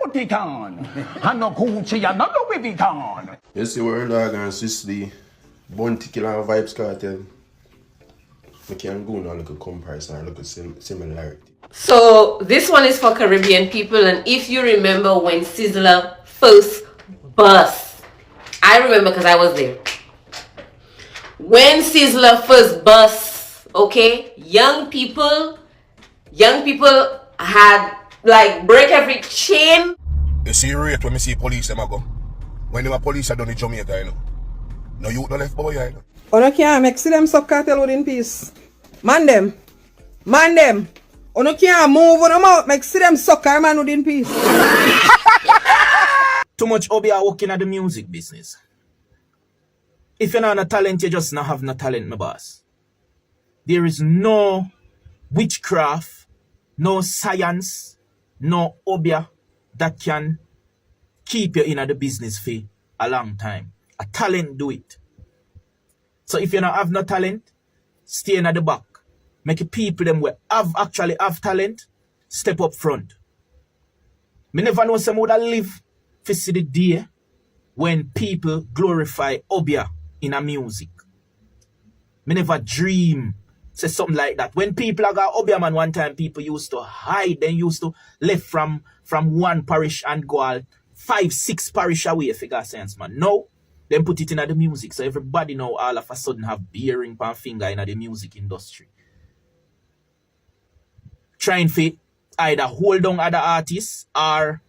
put it on. And no Gucci and no Louis Vuitton. You see where dog and Sizzla, Bounty Killer and Vybz Kartel. We can go now look a comparison or look a similarity. So this one is for Caribbean people, and if you remember when Sizzla first bust, I remember because I was there. When Sizzla first bust, okay, young people had like break every chain. You see rate when me see police them go. When they were police I done in Jamaica, you know. No youth no left boy, you know. Ono can't make see them sub Kartel within peace. Man them. Ono can't move on them out, make see them suck our man within peace. Too much Obia working at the music business. If you're not a talent, you just not have no talent, my boss. There is no witchcraft, no science, no Obia that can keep you in the business for a long time. A talent do it. So if you not have no talent, stay in at the back. Make people them who actually have talent step up front. Me never know some would live to see the day when people glorify Obia in a music. Me never dream say something like that. When people are got Obia man one time, people used to hide. They used to left from one parish and go all 5-6 parish away if you got sense, man. No. Then put it in the music. So everybody now all of a sudden have bearing pan finger in the music industry. Trying to either hold on other artists or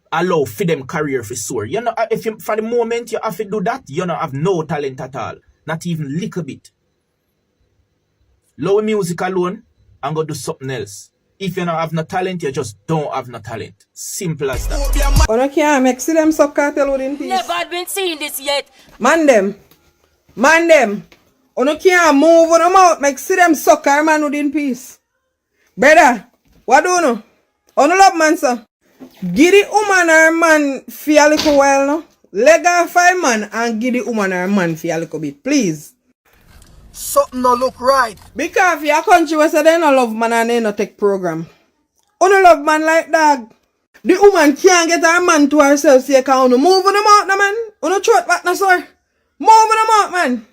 allow for them career for soar. You know, if you, for the moment you have to do that, you don't have no talent at all. Not even little bit. Lower music alone and go do something else. If you don't have no talent, you just don't have no talent. Simple as that. Ono can't make see them sub Kartel within peace. Never been seeing this yet. Man them. Ono can't move on them out, make see them suck our man within peace. Brother, what do you know? Ono love man, sir. Give the woman or man for a little while now. Leg off a man and give the woman or man for a little bit, please. Something no look right. Because if your country was say they no love man and they no take program. Ono love man like dog. The woman can't get her man to herself, so you can move on them out, no man. Ono throat back, no sir. Move on them out, man.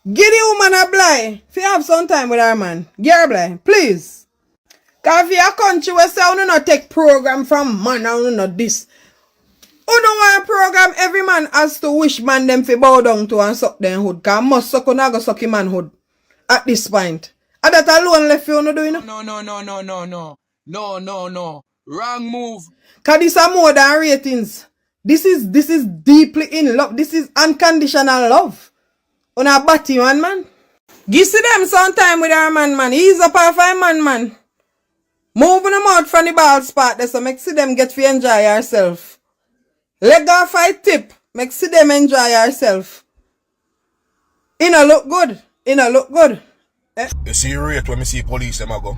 Give the woman a blind. If you have some time with her man, give her blind, please. Because if your country was say ono no take program from man and ono no this. Ono want program every man has to wish man them fi bow down to and suck them hood. Because must suck on go suck him man hood. At this point. And that alone left you ono do, you know? No. Wrong move. Because this are more than ratings. This is deeply in love. This is unconditional love. On a batty man. Give see them some time with our man. Ease up our fine man. Moving them out from the ball spot there so make see them get to enjoy yourself. Leg off a tip. Make see them enjoy yourself. Inna look good. Eh? You see rate when me see police them go.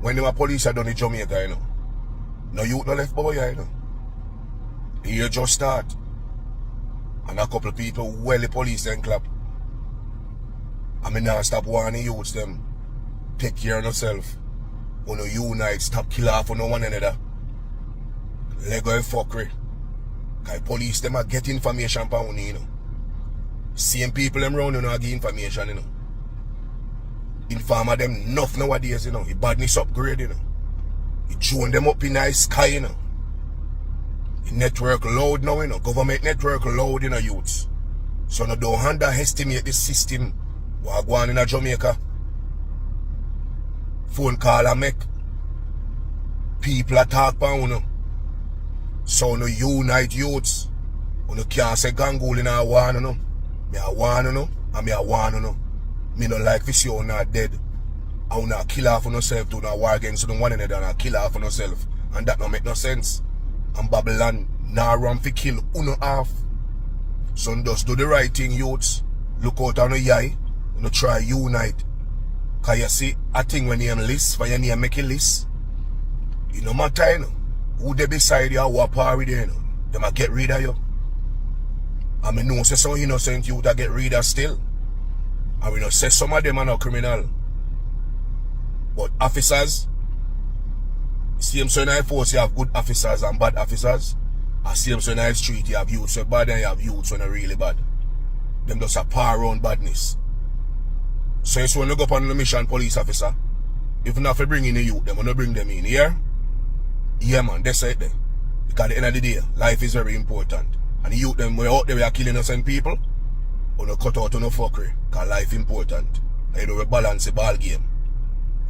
When they were police I done in Jamaica, you know. No youth no left boy, you know. The year just start. And a couple of people well the police then clap. I mean now stop warning youths them. Take care of yourself. When you unite, stop kill off on one another. Let go of fuckery. Cause police them a get information from you know. Same people them round you know get information, you know. Informer them enough nowadays, you know. The badness upgrade, you know. You drone them up in the sky, you know. The network load now, you know. Government network load, you know, youths. So no don't underestimate the system what go on in Jamaica. Phone call I make. People talk about, you know. So no unite youths. You can't say gangul in a one, you know. Me a one, you know. And me a one, you know. Me no like this you not dead. I will not kill off on yourself to not war against one another and kill off on yourself. And that no make no sense. And Babylon now run for kill uno half. So just do the right thing, youths. Look out on your eye. You try unite. Cause you see a thing when you list, when you make a list. You no matter, you know. Who they beside you, who are par with you, you know. They might get rid of you. I mean, no, say some innocent youth that get rid of still. And we don't say some of them are not criminal. But officers, Same so in the force you have good officers and bad officers. And same so in the street you have youths so bad and you have youths when they're really bad. Them just a par around badness. So it's when you go up on the mission police officer, if you not for bring in the youth, them when you bring them in here. Yeah man, that's it then. Because at the end of the day, life is very important. And the youth them we're out there we are killing innocent people. Or no cut out on no fuckery. Because life important. And you know we balance the ball game.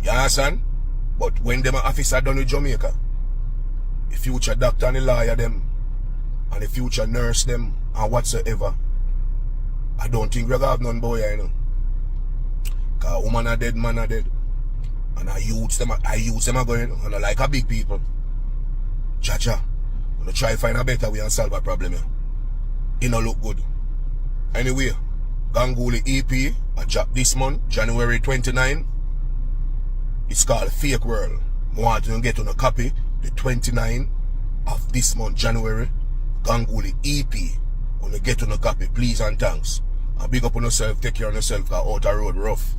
You understand? But when them officer done with Jamaica, the future doctor and the lawyer them, and the future nurse them, and whatsoever, I don't think we're gonna have none boy, you know. Cause woman are dead, man are dead. And I use them are going, and I like a big people. Cha-cha. I'm gonna try to find a better way and solve a problem here. It don't look good. Anyway, Ganguly EP, I dropped this month, January 29. It's called Fake World. I want to get on a copy, the 29 of this month, January. Ganguly EP. I want to get on a copy, please and thanks. And big up on yourself, take care of yourself, cause out the road rough.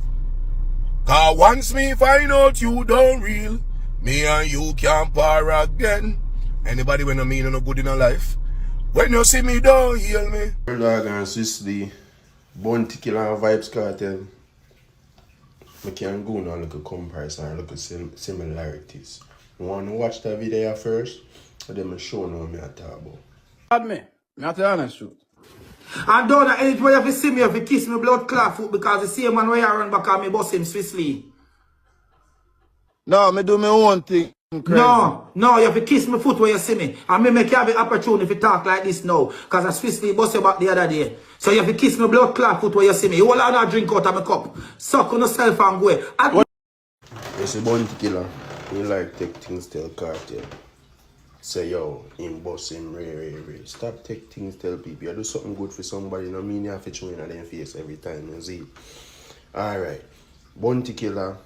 Cause once me find out you don't real, me and you can't par again. Anybody when I mean no good in a life? When you see me, don't heal me. Dog and Sizzla, Bounty Killer and Vybz Kartel. I can go now look at comparison and look at similarities. You want to watch that video first? And then I show you what I talk about. Bad me. Me have to tell you honest truth. And don't know anywhere if you see me, if you kiss me blood clot foot because the same man where I run back and me boss him Switzerland. No, me do my own thing. Crazy. No, you have to kiss me foot where you see me. And me make you have the opportunity to talk like this now. Because I Switzerland bust you back the other day. So you have to kiss me blood clot foot where you see me. You will not drink out of my cup. Suck on yourself and go. It's a Bounty Killer. He like take things tell Kartel. Say yo, him boss him rare. Stop take things tell people. You do something good for somebody, you know mean you have to show in their face every time you see it. Alright. Bounty Killer,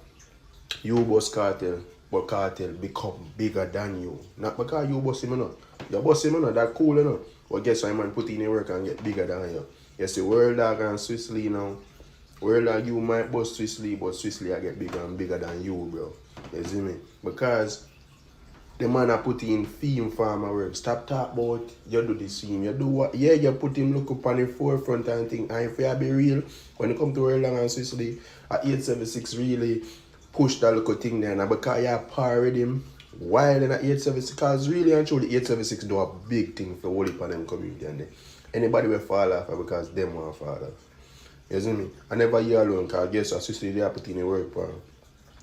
you boss Kartel, but Kartel become bigger than you. Not because you boss him enough. You boss him enough, that cool enough. But guess what, man put in the work and get bigger than you. You see World Dog and Switzerland now. World Dog you might boss Switzerland, but Switzerland I get bigger and bigger than you, bro. You see me? Because the man I put in theme farmer work. Stop talk about you do the same. You do what? Yeah, you put him look up on the forefront and think. And if you be real, when you come to World Long and Switzerland, at 876 really push that little thing there. And because you par with him, while in at 876, because really and truly 876 do a big thing for all of them community. And anybody will fall off because them want to fall off. You see me? I never hear alone because guess what? Switzerland they are putting the work for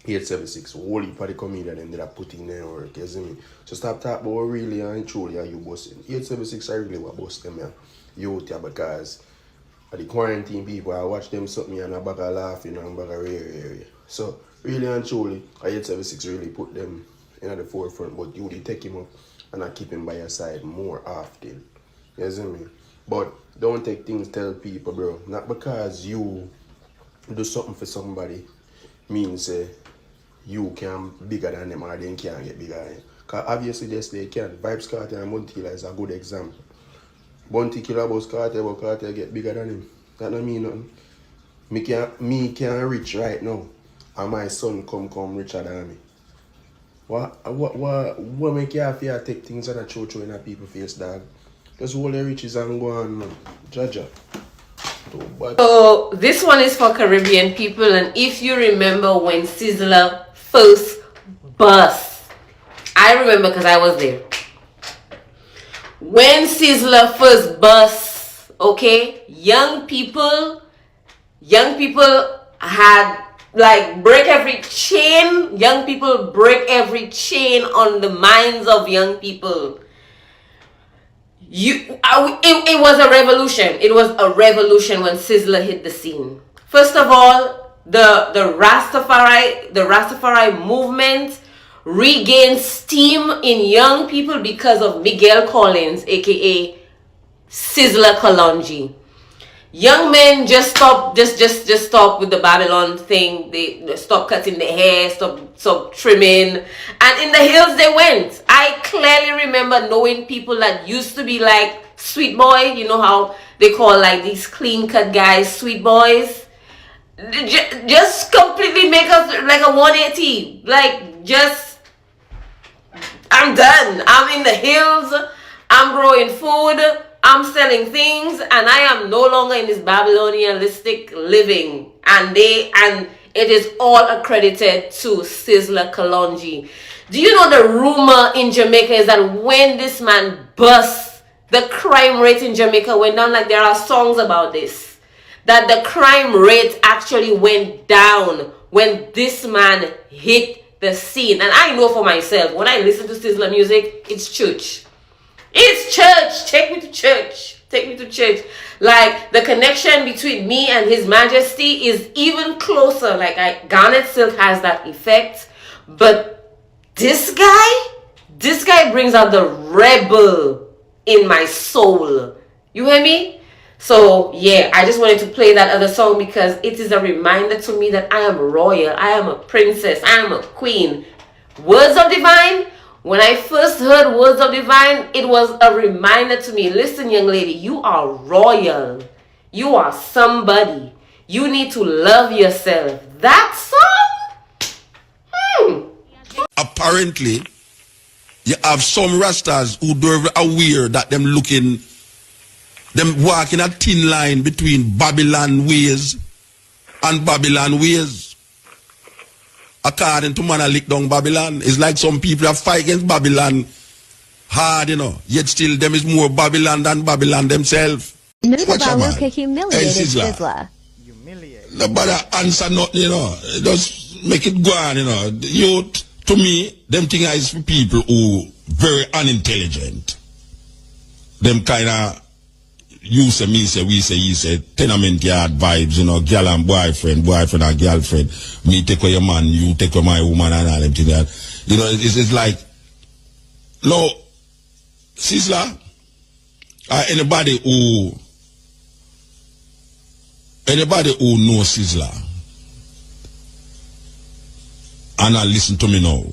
876, whole heap of the comedian them that put in their work, you see me? So stop talking about really and truly are you bossing. 876 I really want to boss them here. Youth here because of the quarantine people, I watch them something and I bag of laughing and bag of rare. So really and truly, 876 really put them in the forefront, but you take him up and I keep him by your side more often. You see me? But don't take things tell people, bro. Not because you do something for somebody means you can bigger than them or they can't get bigger than you. Because obviously yes they can. Vybz Kartel and Bounty Killer is a good example. Bounty Killer boss Kartel, but Kartel get bigger than him. That don't mean nothing. Me can rich right now. And my son come richer than me. What make you feel take things and throw in a people's face, dog? Just hold the riches and go on, man. Jaja. So this one is for Caribbean people, and if you remember when Sizzla first bust, I remember because I was there. When Sizzla first bust, okay, young people had like break every chain. Young people break every chain on the minds of young people. It was a revolution. It was a revolution when Sizzla hit the scene. First of all, the Rastafari movement regained steam in young people because of Miguel Collins, aka Sizzla Kalonji. Young men just stop with the Babylon thing. They stop cutting their hair, stop trimming, and in the hills they went. I clearly remember knowing people that used to be like sweet boy. You know how they call like these clean cut guys sweet boys. Just completely make us like a 180. Like just I'm done. I'm in the hills. I'm growing food. I'm selling things, and I am no longer in this Babylonianistic living. And it is all accredited to Sizzla Kalonji. Do you know the rumor in Jamaica is that when this man busts, the crime rate in Jamaica went down? Like, there are songs about this, that the crime rate actually went down when this man hit the scene. And I know for myself, when I listen to Sizzla music, it's church. It's church. Take me to church. Take me to church. Like, the connection between me and His Majesty is even closer. Like, Garnet Silk has that effect. But this guy brings out the rebel in my soul. You hear me? So, yeah, I just wanted to play that other song because it is a reminder to me that I am royal. I am a princess. I am a queen. Words of Divine. When I first heard Words of Divine, it was a reminder to me. Listen, young lady, you are royal. You are somebody. You need to love yourself. That song? Apparently, you have some rastas who don't aware that them walking a thin line between Babylon ways and Babylon ways. According to man, I lick down Babylon. It's like some people have fight against Babylon hard, yet still them is more Babylon than Babylon themselves. Mutabaruka humiliated Sizzla. Nobody answer nothing, Just make it go on, to me, them thing is for people who very unintelligent. Them kind of, you say, me say, we say, you say, tenement yard vibes, girl and boyfriend and girlfriend. Me take away your man, you take away my woman and all them things. It's like, no, Sizzla, anybody who knows Sizzla, and I listen to me now,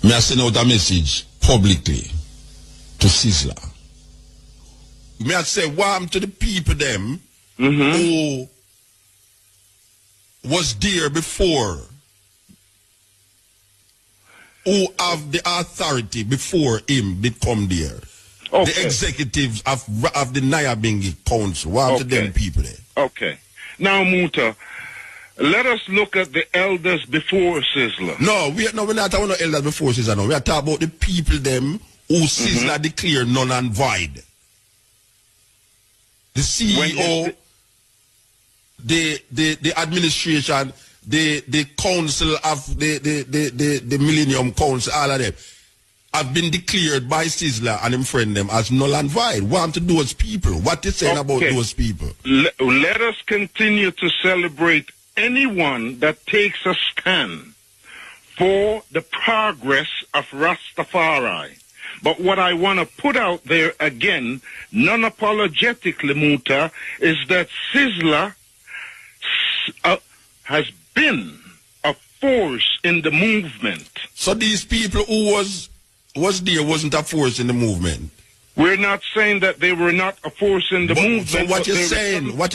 may I send out a message publicly to Sizzla. May I say warm to the people them who was there before, who have the authority before him did come there. Okay. The executives of the Nyabingi Council. Warm to them people there. Okay. Now, Muta, let us look at the elders before Sizzla. No, we're not talking about elders before Sizzla. No, we are talking about the people them who Sizzla declared null and void. The CEO, the administration, the council of the Millennium Council, all of them have been declared by Sizzla and him friend them as null and void. What to those people? What is saying about those people? Let us continue to celebrate anyone that takes a stand for the progress of Rastafari. But what I want to put out there again, non-apologetically, Muta, is that Sizzla has been a force in the movement. So these people who was there wasn't a force in the movement? We're not saying that they were not a force in the movement. So what you're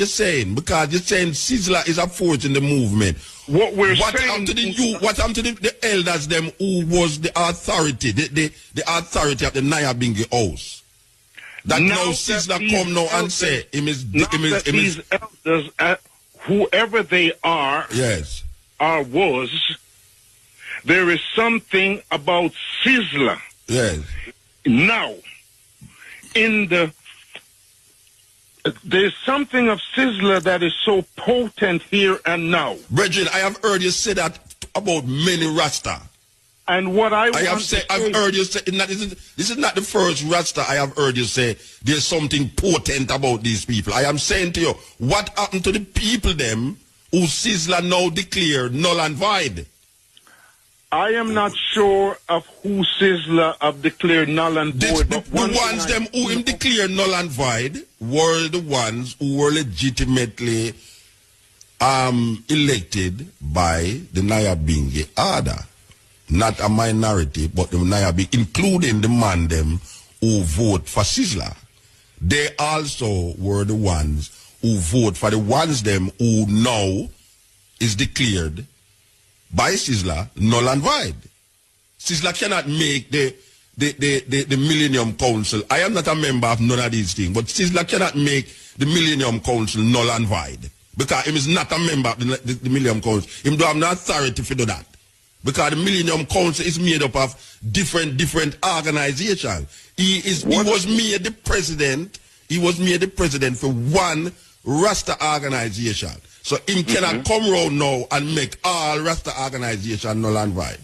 saying? Because you're saying Sizzla is a force in the movement. What happened to the elders them who was the authority, the authority of the Nyabingi house? That now Sizzla come now and say these elders, whoever they are, yes, or was, there is something about Sizzla. Yes. Now, there's something of Sizzla that is so potent here and now. Brethren, I have heard you say that about many Rasta. And what I've heard you say, this is not the first Rasta I have heard you say there's something potent about these people. I am saying to you, what happened to the people them who Sizzla now declare null and void? I am not sure of who Sizzla have declared null and void. The ones them who him declare null and void were the ones who were legitimately elected by the Nyabingi Order. Not a minority, but the Nyabingi, including the man them who vote for Sizzla. They also were the ones who vote for the ones them who now is declared by Sizzla null and void. Sizzla cannot make the Millennium Council. I am not a member of none of these things, but Sizzla cannot make the Millennium Council null and void. Because he is not a member of the Millennium Council. He don't have no authority to do that. Because the Millennium Council is made up of different organizations. He was made the president. He was made the president for one Rasta organization. So he cannot come around now and make all Rasta organization null and void.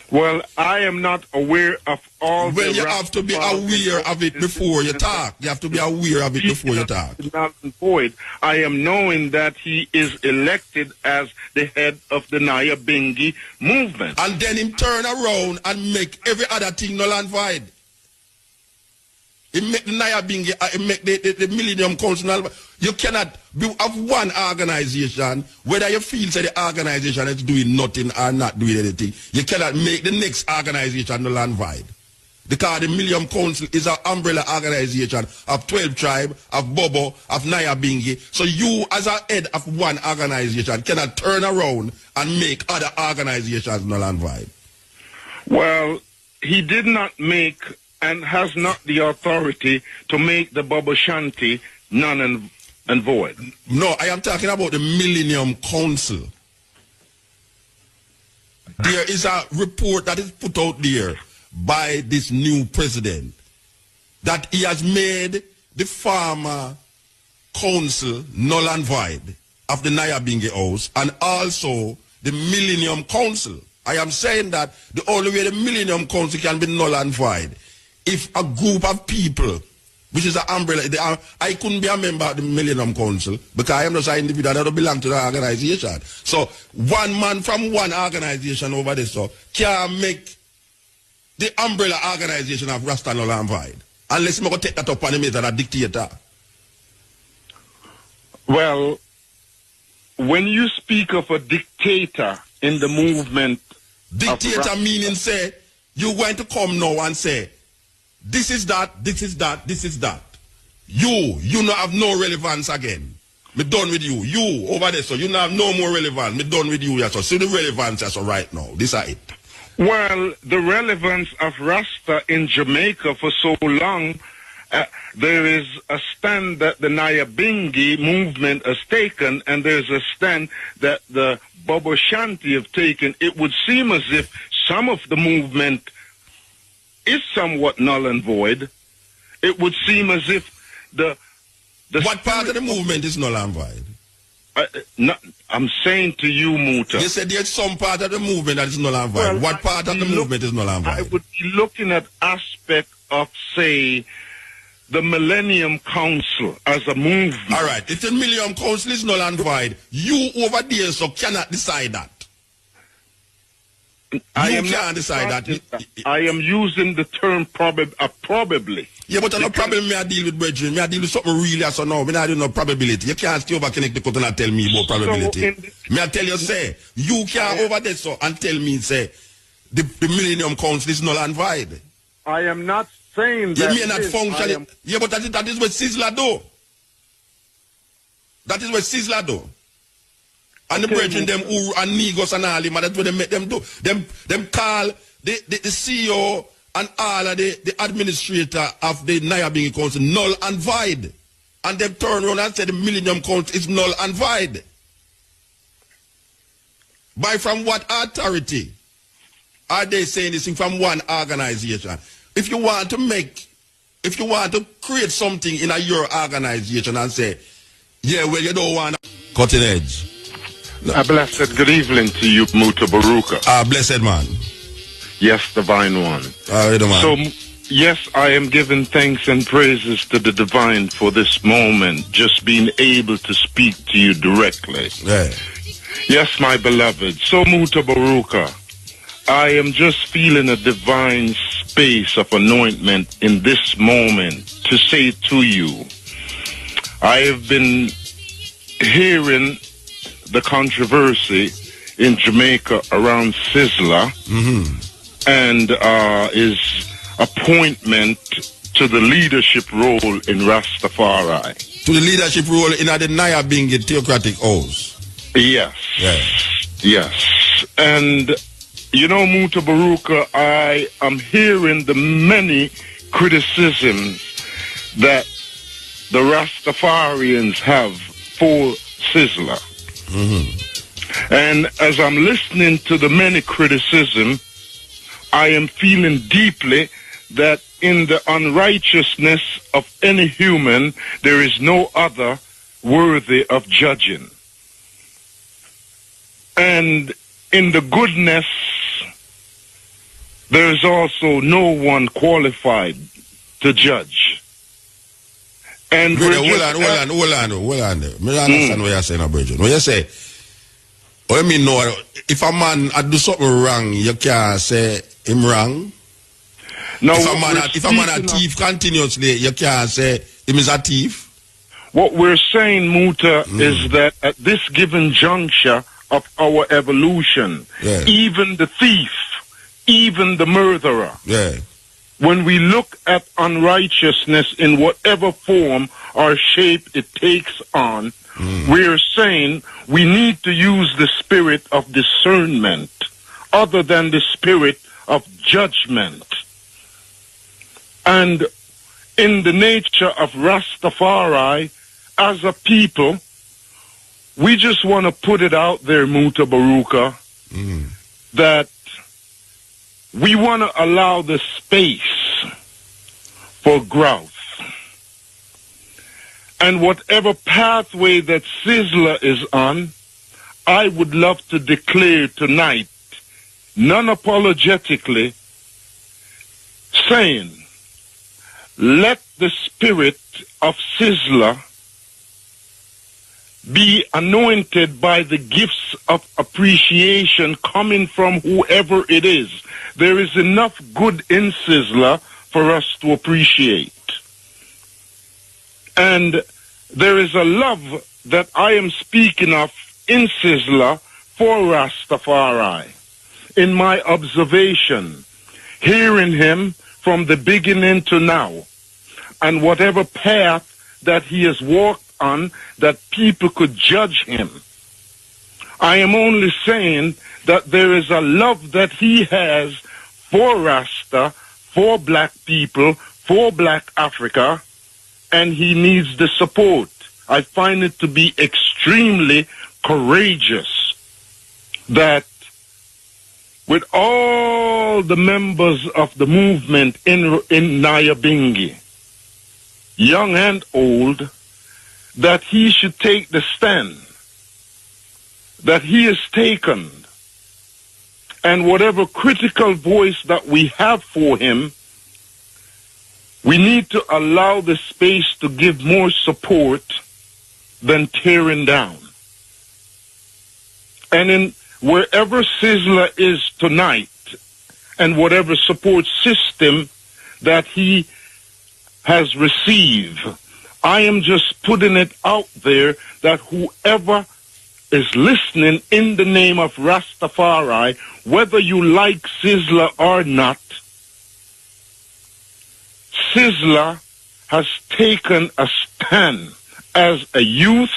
Well, I am not aware of all. Well, you have to be aware of it before you talk. You have to be aware of it before you talk. Not void. I am knowing that he is elected as the head of the Nyabingi movement. And then him turn around and make every other thing null and void. He make the Nyabingi, he make the Millennium Council null. You cannot be of one organization, whether you feel that the organization is doing nothing or not doing anything. You cannot make the next organization null and void. Because the Millennium Council is an umbrella organization of 12 tribes, of Bobo, of Nyabingi. So you, as a head of one organization, cannot turn around and make other organizations null and void. Well, he did not make and has not the authority to make the Bobo Shanti none and void. No, I am talking about the Millennium Council. There is a report that is put out there by this new president that he has made the former council null and void of the Nyabingi House and also the Millennium Council. I am saying that the only way the Millennium Council can be null and void if a group of people, which is an umbrella, I couldn't be a member of the Millennium Council because I am just an individual that don't belong to the organization. So one man from one organization over there so can make the umbrella organization of Rasta null and void. Unless I'm going to take that up on him as a dictator. Well, when you speak of a dictator in the movement, dictator meaning say, you're going to come now and say, this is that, this is that, this is that. You not have no relevance again. Me done with you. You over there, so you not have no more relevance. Me done with you, yes. So see the relevance, yes, so right now. This is it. Well, the relevance of Rasta in Jamaica for so long, there is a stand that the Nyabingi movement has taken, and there's a stand that the Bobo Shanti have taken. It would seem as if some of the movement is somewhat null and void. It would seem as if the what part of the movement is null and void? I'm saying to you, Muta. You said there's some part of the movement that is null and void. Well, what part of the movement is null and void? I would be looking at aspect of, say, the Millennium Council as a movement. All right. If the Millennium Council is null and void, you over there so cannot decide that. I can't decide that. I am using the term probably. Yeah, but no problem me I deal with, brethren. Me I deal with something really so now. Me I do no probability. You can't stay over connect the and tell me about probability. Me I tell you, say, you can't over there so and tell me, say, the Millennium Council is null and void. I am not saying that. You may not function. Yeah, but that is what Sizzla do. That is what Sizzla do. And the brethren, them who and Negos and all them, that's what they make them do. Them call the CEO and all of the administrator of the Nyabingi Council null and void. And them turn around and say the Millennium Council is null and void. By from what authority are they saying this thing from one organization? If you want to create something in your organization and say, yeah, well, you don't want to cutting edge. A blessed good evening to you, Mutabaruka. Blessed man. Yes, divine one. Man. So, yes, I am giving thanks and praises to the divine for this moment, just being able to speak to you directly. Yeah. Yes, my beloved. So, Mutabaruka, I am just feeling a divine space of anointment in this moment to say to you, I have been hearing the controversy in Jamaica around Sizzla and his appointment to the leadership role in Rastafari. To the leadership role in the Nyabingi Theocratic House. Yes. Yeah. Yes. And You know, Mutabaruka, I am hearing the many criticisms that the Rastafarians have for Sizzla. And as I'm listening to the many criticism, I am feeling deeply that in the unrighteousness of any human, there is no other worthy of judging. And in the goodness, there is also no one qualified to judge. And hold on. Me understand what you're saying, Bridget. When you say, what I mean, no, if a man do something wrong, you can't say him wrong. No, if a man a thief continuously, you can't say him is a thief. What we're saying, Muta, is that at this given juncture of our evolution, even the thief, even the murderer, when we look at unrighteousness in whatever form or shape it takes on, we're saying we need to use the spirit of discernment other than the spirit of judgment. And in the nature of Rastafari, as a people, we just want to put it out there, Mutabaruka, that we want to allow the space for growth. And whatever pathway that Sizzla is on, I would love to declare tonight, non-apologetically, saying, let the spirit of Sizzla be anointed by the gifts of appreciation coming from whoever it is. There is enough good in Sizzla for us to appreciate. And there is a love that I am speaking of in Sizzla for Rastafari. In my observation, hearing him from the beginning to now, and whatever path that he has walked on that people could judge him. I am only saying that there is a love that he has for Rasta, for black people, for black Africa, and he needs the support. I find it to be extremely courageous that with all the members of the movement in Nyabingi, young and old, that he should take the stand that he has taken, and whatever critical voice that we have for him, we need to allow the space to give more support than tearing down. And in wherever Sizzla is tonight, and whatever support system that he has received, I am just putting it out there that whoever is listening in the name of Rastafari, whether you like Sizzla or not, Sizzla has taken a stand as a youth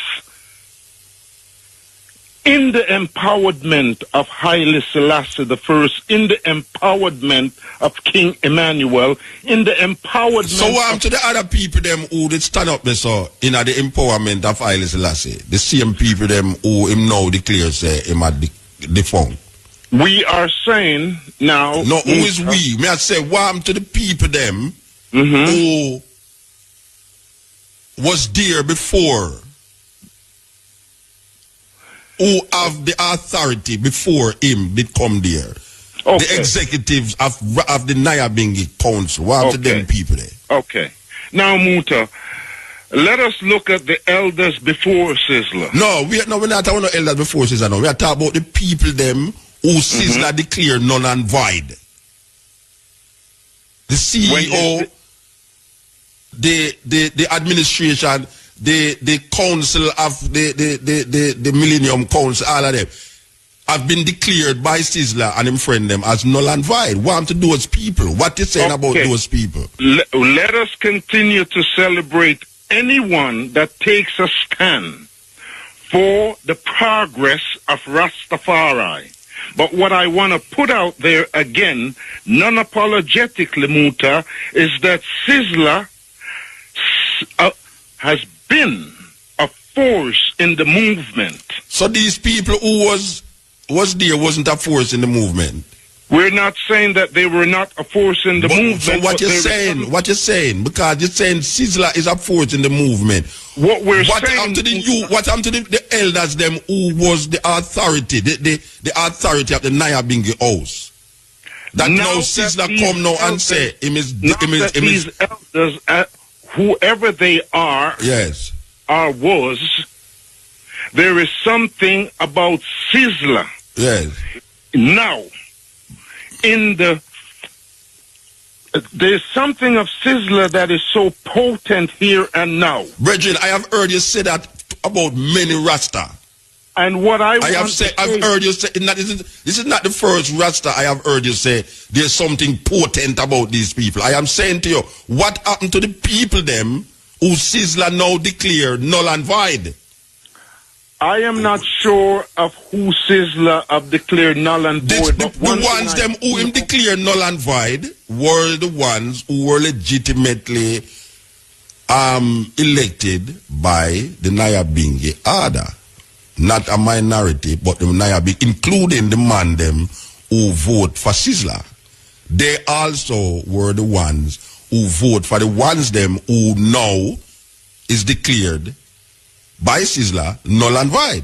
in the empowerment of Haile Selassie I, in the empowerment of King Emmanuel, in the empowerment. So what to the other people them who did stand up there so in the empowerment of Haile Selassie? The same people them who him now declares him at the phone. We are saying now. No, who is we? May I say what to the people them who was there before, who have the authority before him did come there. Okay. The executives of the Nyabingi Council. What to them people there? Okay. Now, Muta, let us look at the elders before Sizzla. No, we're not talking about elders before Sizzla. No, we are talking about the people them who Sizzla declared null and void. The CEO, the administration, the council of the Millennium Council, all of them have been declared by Sizzla and him friend them as null and void. What to those people? What you saying about those people? Let us continue to celebrate anyone that takes a stand for the progress of Rastafari. But what I want to put out there again, non-apologetically, Muta, is that Sizzla has been a force in the movement. So these people who was there wasn't a force in the movement? We're not saying that they were not a force in the movement. So what you're saying, because you're saying Sizzla is a force in the movement. What saying... What happened to the elders, them who was the authority, the authority of the Nyabinghi house? That now Sizzla come now and say, these elders, whoever they are, yes, or was, there is something about Sizzla. Yes. Now, there's something of Sizzla that is so potent here and now. Brethren, I have heard you say that about many Rasta. And what I've heard you say, this is not the first Rasta I have heard you say there's something potent about these people. I am saying to you, what happened to the people them who Sizzla now declare null and void? I am not sure of who Sizzla have declared null and void. The ones them who him declare null and void were the ones who were legitimately elected by the Nyabinghi order. Not a minority, but the Nyabinghi, including the man them who vote for Sizzla. They also were the ones who vote for the ones them who now is declared by Sizzla null and void.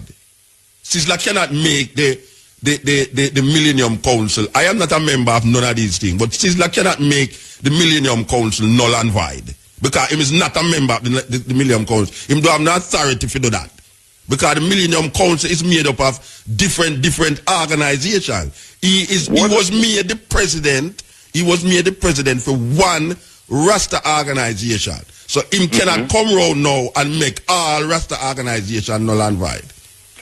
Sizzla cannot make the Millennium Council. I am not a member of none of these things, but Sizzla cannot make the Millennium Council null and void because he is not a member of the Millennium Council. He don't have no authority to do that because the Millennium Council is made up of different organizations. He was made the president. He was made the president for one Rasta organization. So him cannot come round now and make all Rasta organization null and void.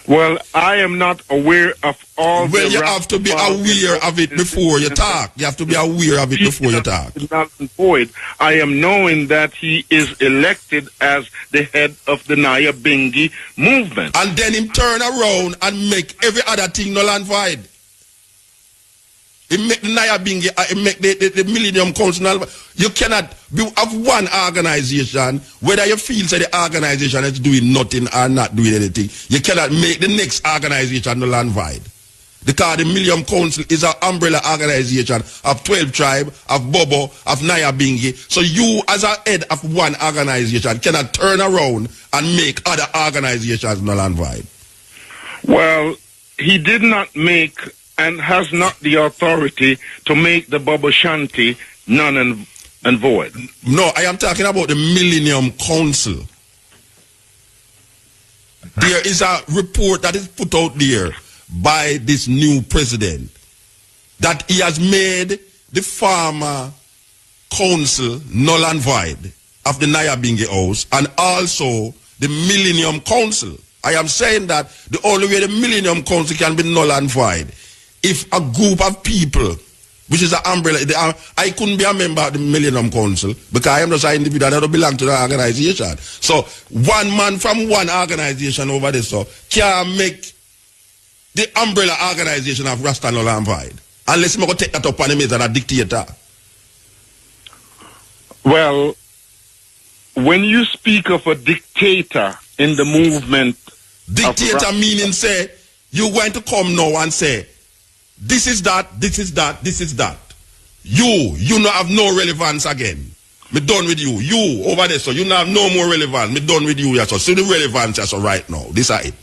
Well, I am not aware of all Well, you have to be aware of it before you talk. You have to be aware of it before you talk. Null and void. I am knowing that he is elected as the head of the Nyabinghi movement. And then him turn around and make every other thing null and void. He make the Nyabinghi, he make the Millennium Council. You cannot have one organization, whether you feel that the organization is doing nothing or not doing anything. You cannot make the next organization null and void. Because the Millennium Council is an umbrella organization of 12 tribes, of Bobo, of Nyabinghi. So you, as a head of one organization, cannot turn around and make other organizations null and void. Well, he did not make and has not the authority to make the Baba Shanti null and void. No, I am talking about the Millennium Council. There is a report that is put out there by this new president that he has made the former council null and void of the Nyabinghi house and also the Millennium Council. I am saying that the only way the Millennium Council can be null and void if a group of people, which is an umbrella, I couldn't be a member of the Millennium Council because I am just an individual that don't belong to the organization. So one man from one organization over there so can make the umbrella organization of Rasta null and void. Unless I'm going to take that up on him as a dictator. Well, when you speak of a dictator in the movement, dictator meaning say you're going to come now and say this is that, this is that, this is that. You not have no relevance again. Me done with you. You over there, so you not have no more relevance. Me done with you, yes. So the relevance, yes, right now. This is it.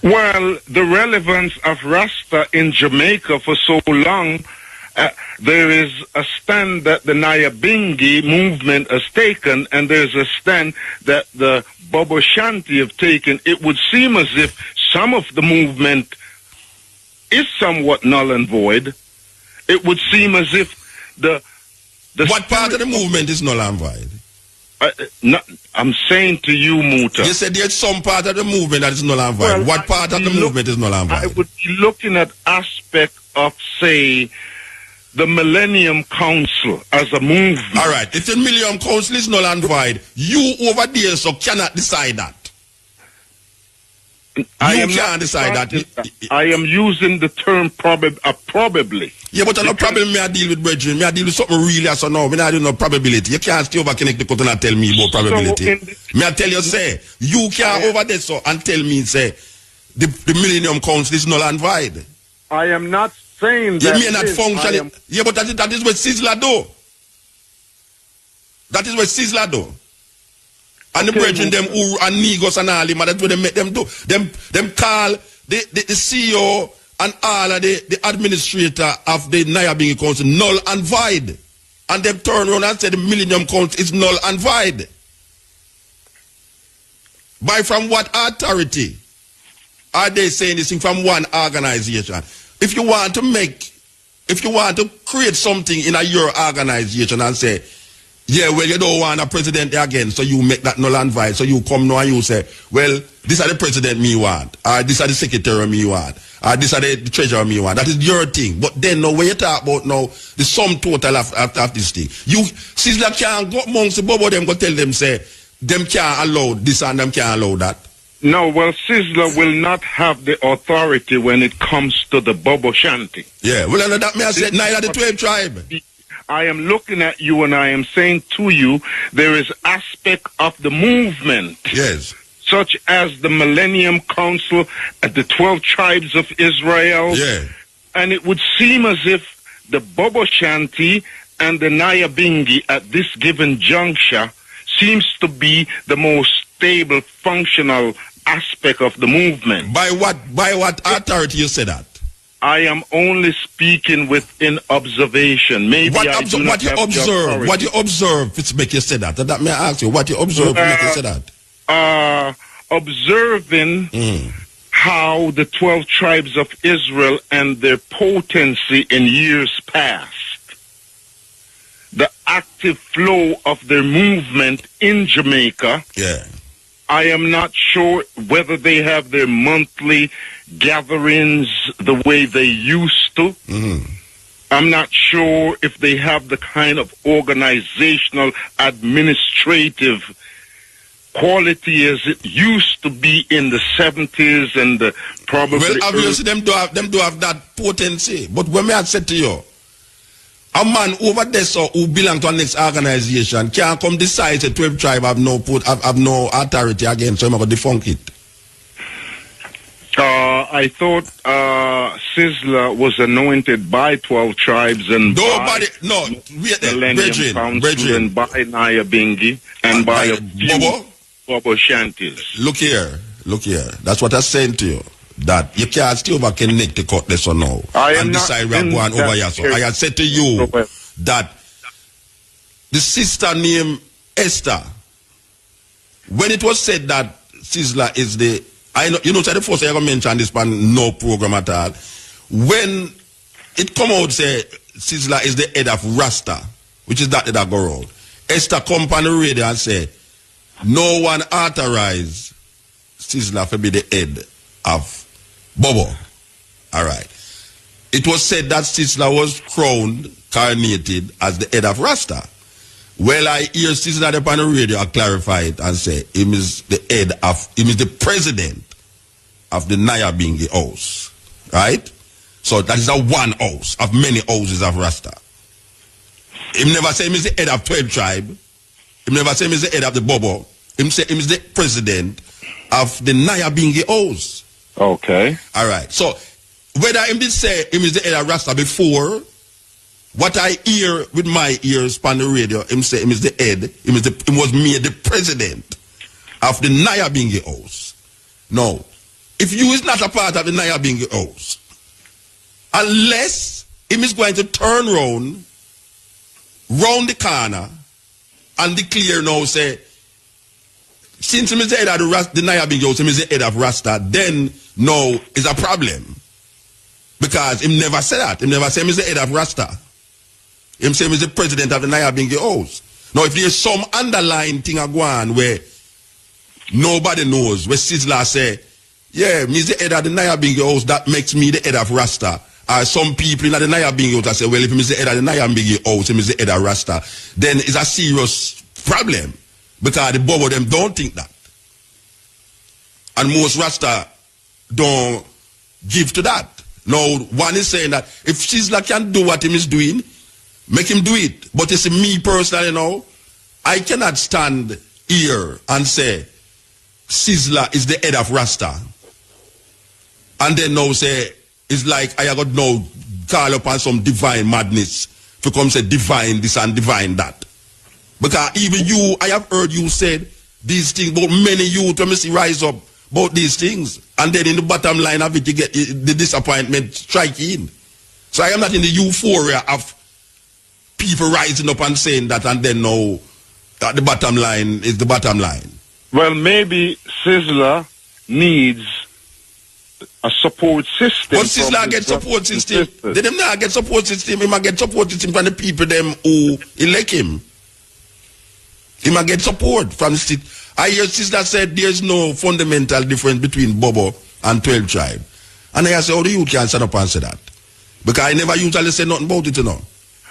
Well, the relevance of Rasta in Jamaica for so long, there is a stand that the Nyabinghi movement has taken, and there's a stand that the Bobo Shanti have taken. It would seem as if some of the movement is somewhat null and void. It would seem as if the what part of the movement is null and void? I'm saying to you, Muta. You said there's some part of the movement that is null and void. Well, what part of the movement is null and void? I would be looking at aspect of, say, the Millennium Council as a movement. All right. If the Millennium Council is null and void, you over there so cannot decide that. I can't decide that. I am using the term probably. Yeah, but no problem me I deal with brethren. Me I deal with something really so now. Me I do no probability. You can't stay over connect the cut and tell me about probability. Me I tell you say, you can't over there so and tell me say the Millennium Council is null and void. I am not saying that. You may not function. Yeah, but that is what Sizzla do. That is what Sizzla do. And the brethren them who and Negos and all them, that's what they make them do. Them call the CEO and all of the administrator of the Nyabingi Council null and void. And them turn around and say the Millennium Council is null and void. By from what authority are they saying this thing? From one organization? If you want to create something in your organization and say, yeah, well, you don't want a president again, so you make that null and void. So you come now and you say, well, this are the president me want, or this are the secretary me want, or this are the treasurer me want. That is your thing. But then now, when you talk about now, the sum total of this thing, you, Sizzla can't go amongst the bubble, them go tell them, say, them can't allow this and them can't allow that. No, well, Sizzla will not have the authority when it comes to the Bobo Shanty. Yeah, well, that may I say, neither the 12 tribe. I am looking at you and I am saying to you, there is aspect of the movement. Yes. Such as the Millennium Council and the 12 tribes of Israel. Yeah. And it would seem as if the Bobo Shanty and the Nyabingi at this given juncture seems to be the most stable, functional aspect of the movement. By what authority you say that? I am only speaking within observation. Maybe what you observe, it's make you say that. That may I ask you, what you observe make you say that? Observing how the 12 tribes of Israel and their potency in years past, the active flow of their movement in Jamaica. Yeah. I am not sure whether they have their monthly gatherings the way they used to. I'm not sure if they have the kind of organizational, administrative quality as it used to be in the 70s and the probably. Well, obviously, them do have that potency. But when I said to you, a man over there so who belong to a next organization can't come decide the 12 tribe have no authority against him about defunct it. I thought Sizzla was anointed by 12 tribes and nobody, Brethren, by Nyabingi and by a Bobo Shanties. Look here. That's what I'm saying to you. That you can't still connect the cut this or now and decide we're going over here. So I had said to you that the sister named Esther, when it was said that Sizzla is the, I know, so the first I ever mentioned this on no program at all. When it come out say Sizzla is the head of Rasta, which is that go around, Esther come on the radio and say, no one authorized Sizzla to be the head of Bobo. Alright. It was said that Sizzla was coronated as the head of Rasta. Well, I hear Sizzla upon the radio clarify it and say him is the president of the Nyabingi house. Right? So that is a one house of many houses of Rasta. Him never say him is the head of 12 tribe. Him never say him is the head of the Bobo. Him say him is the president of the Nyabingi house. Okay. All right. So whether him did say him is the head of Rasta before, what I hear with my ears on the radio, him say him is the head. Him was made the president of the Nyabingi house. No, if you is not a part of the Nyabingi house, unless him is going to turn round the corner and declare now say, since him is the head of the Nyabingi house, him is the head of Rasta, then no is a problem. Because him never said that. Him never say him is the head of Rasta. Him say him is the president of the Nyabingi house. Now if there's some underlying thing a go on where nobody knows, where Sizzla say, yeah, me is the head of the Nyabingi house, that makes me the head of Rasta. Or some people in the Nyabingi house say, well, if him is the head of the Nyabingi house, him is the head of Rasta, then it's a serious problem. Because the Bobo them don't think that. And most Rasta don't give to that. Now, one is saying that if Sizzla can do what him is doing, make him do it. But you see, me personally, I cannot stand here and say Sizzla is the head of Rasta. And then now say, it's like I got now call upon some divine madness to come say divine this and divine that. Because even you, I have heard you said these things, but many youth when me see rise up about these things. And then in the bottom line of it, you get the disappointment striking. So I am not in the euphoria of people rising up and saying that, and then now the bottom line is the bottom line. Well, maybe Sizzla needs a support system. But Sizzla get support system. They them not get support system. He might get support system from the people them who elect him. He might get support from the state. I hear Sizzla said there's no fundamental difference between Bobo and 12 tribe. And I say, how the youth can stand up and say that? Because I never usually say nothing about it,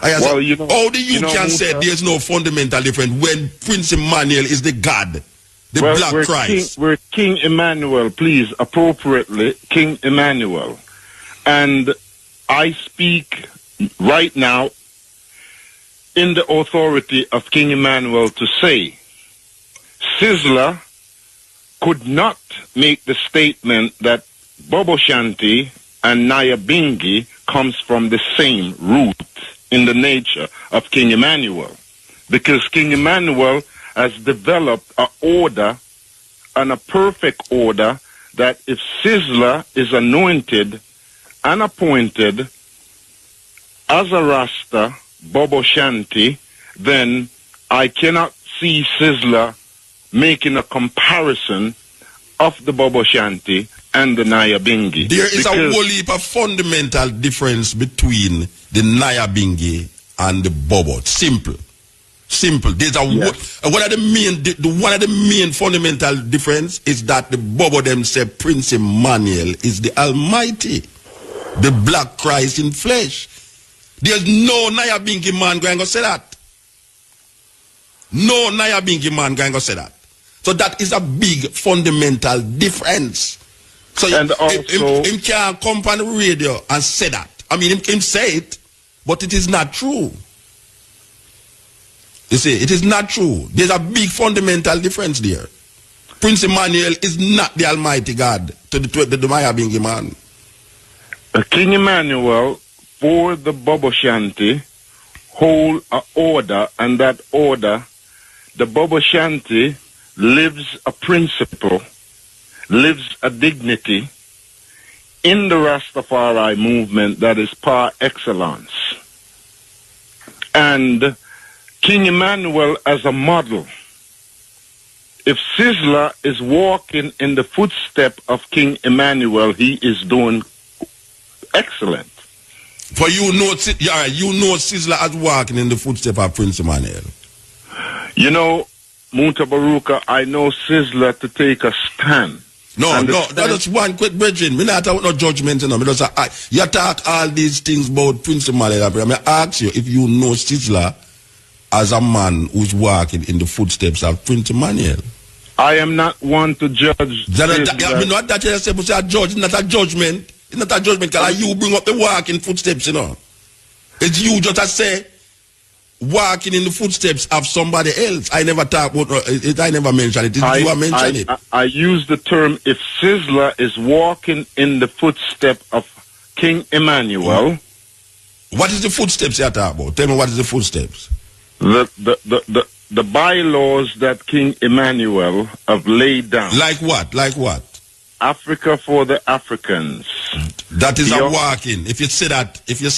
I say, how the youth can say there's no fundamental difference when Prince Emmanuel is the God, the Black Christ? We're King Emmanuel, please, appropriately, King Emmanuel. And I speak right now in the authority of King Emmanuel to say, Sizzla could not make the statement that Bobo Shanti and Nyabingi comes from the same root in the nature of King Emmanuel. Because King Emmanuel has developed an order and a perfect order that if Sizzla is anointed and appointed as a Rasta, Bobo Shanti, then I cannot see Sizzla making a comparison of the Bobo Shanti and the Nyabingi. There is a whole heap of fundamental difference between the Nyabingi and the Bobo. Simple. There's one of the main fundamental difference is that the Bobo them say Prince Emmanuel is the Almighty, the Black Christ in flesh. There's no Nyabingi man going to say that. No Nyabingi man going to say that. So that is a big fundamental difference. So him can't come on the radio and say that. I mean, him say it, but it is not true. You see, it is not true. There's a big fundamental difference there. Prince Emmanuel is not the Almighty God to the Nyabingi man. King Emmanuel, for the Bobo Shanti, hold an order, and that order, the Bobo Shanti lives a principle, lives a dignity in the Rastafari movement that is par excellence. And King Emmanuel as a model. If Sizzla is walking in the footstep of King Emmanuel, he is doing excellent. For you know Sizzla as walking in the footstep of Prince Emmanuel. You know, Mutabaruka, I know Sizzla to take a stand. No, that is one quick bridging. Me not talk no judgment, Me just you talk all these things about Prince Emmanuel. I ask you if you know Sizzla as a man who's walking in the footsteps of Prince Emmanuel. I am not one to judge. Not that you say, but a judge, it's not a judgment. It's not a judgment because you bring up the walking footsteps, It's you just to say walking in the footsteps of somebody else. I never talk about it. I never mention it. You are mentioning it. I use the term if Sizzla is walking in the footstep of King Emmanuel. What is the footsteps you talk about? Tell me what is the footsteps. The bylaws that King Emmanuel have laid down. Like what? Like what? Africa for the Africans. That is a walking. If you say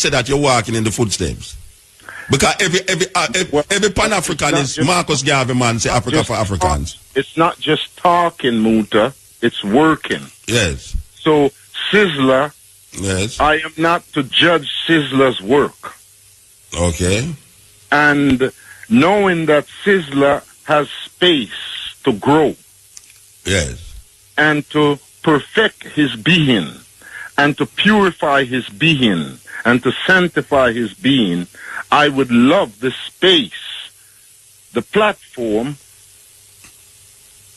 that, you're walking in the footsteps. Because every Pan-Africanist, Marcus Garvey man say Africa for Africans. It's not just talking, Muta. It's working. Yes. So Sizzla. Yes. I am not to judge Sizzla's work. Okay. And knowing that Sizzla has space to grow. Yes. And to perfect his being, and to purify his being, and to sanctify his being, I would love the space, the platform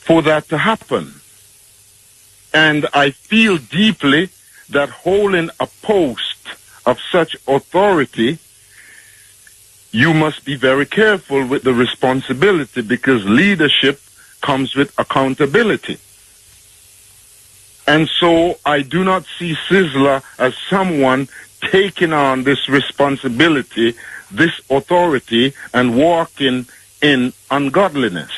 for that to happen. And I feel deeply that holding a post of such authority, you must be very careful with the responsibility, because leadership comes with accountability. And so I do not see Sizzla as someone taking on this responsibility, this authority, and walking in ungodliness,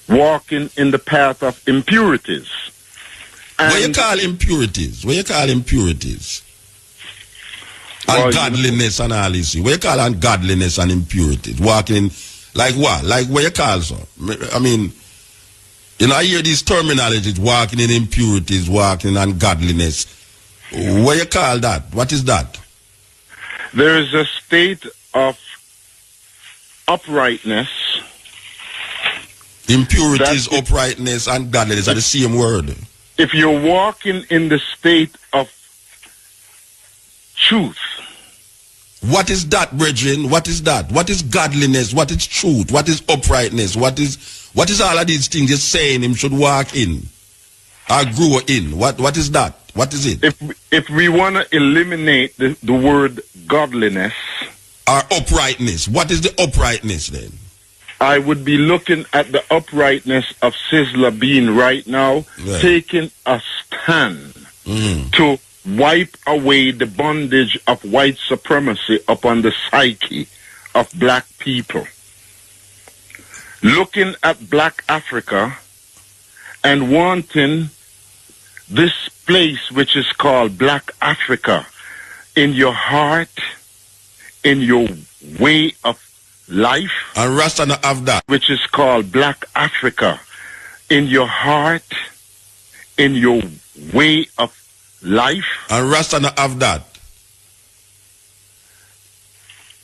walking in the path of impurities. And what you call impurities? What you call impurities? Ungodliness and all this. What you call ungodliness and impurities? Walking in, like what? Like what you call so? I mean, you know, I hear these terminologies, walking in impurities, walking in ungodliness. What you call that? What is that? There is a state of uprightness. Impurities, uprightness, and godliness are the same word. If you're walking in the state of truth. What is that, brethren? What is that? What is godliness? What is truth? What is uprightness? What is all of these things you're saying him should walk in or grow in? What is that? What is it? If we want to eliminate the word godliness or uprightness, what is the uprightness then? I would be looking at the uprightness of Sizzla being right now, taking a stand to wipe away the bondage of white supremacy upon the psyche of black people. Looking at black Africa and wanting this place which is called Black Africa in your heart, in your way of life, and Rasta not have that, which is called Black Africa in your heart, in your way of life, and Rasta not have that.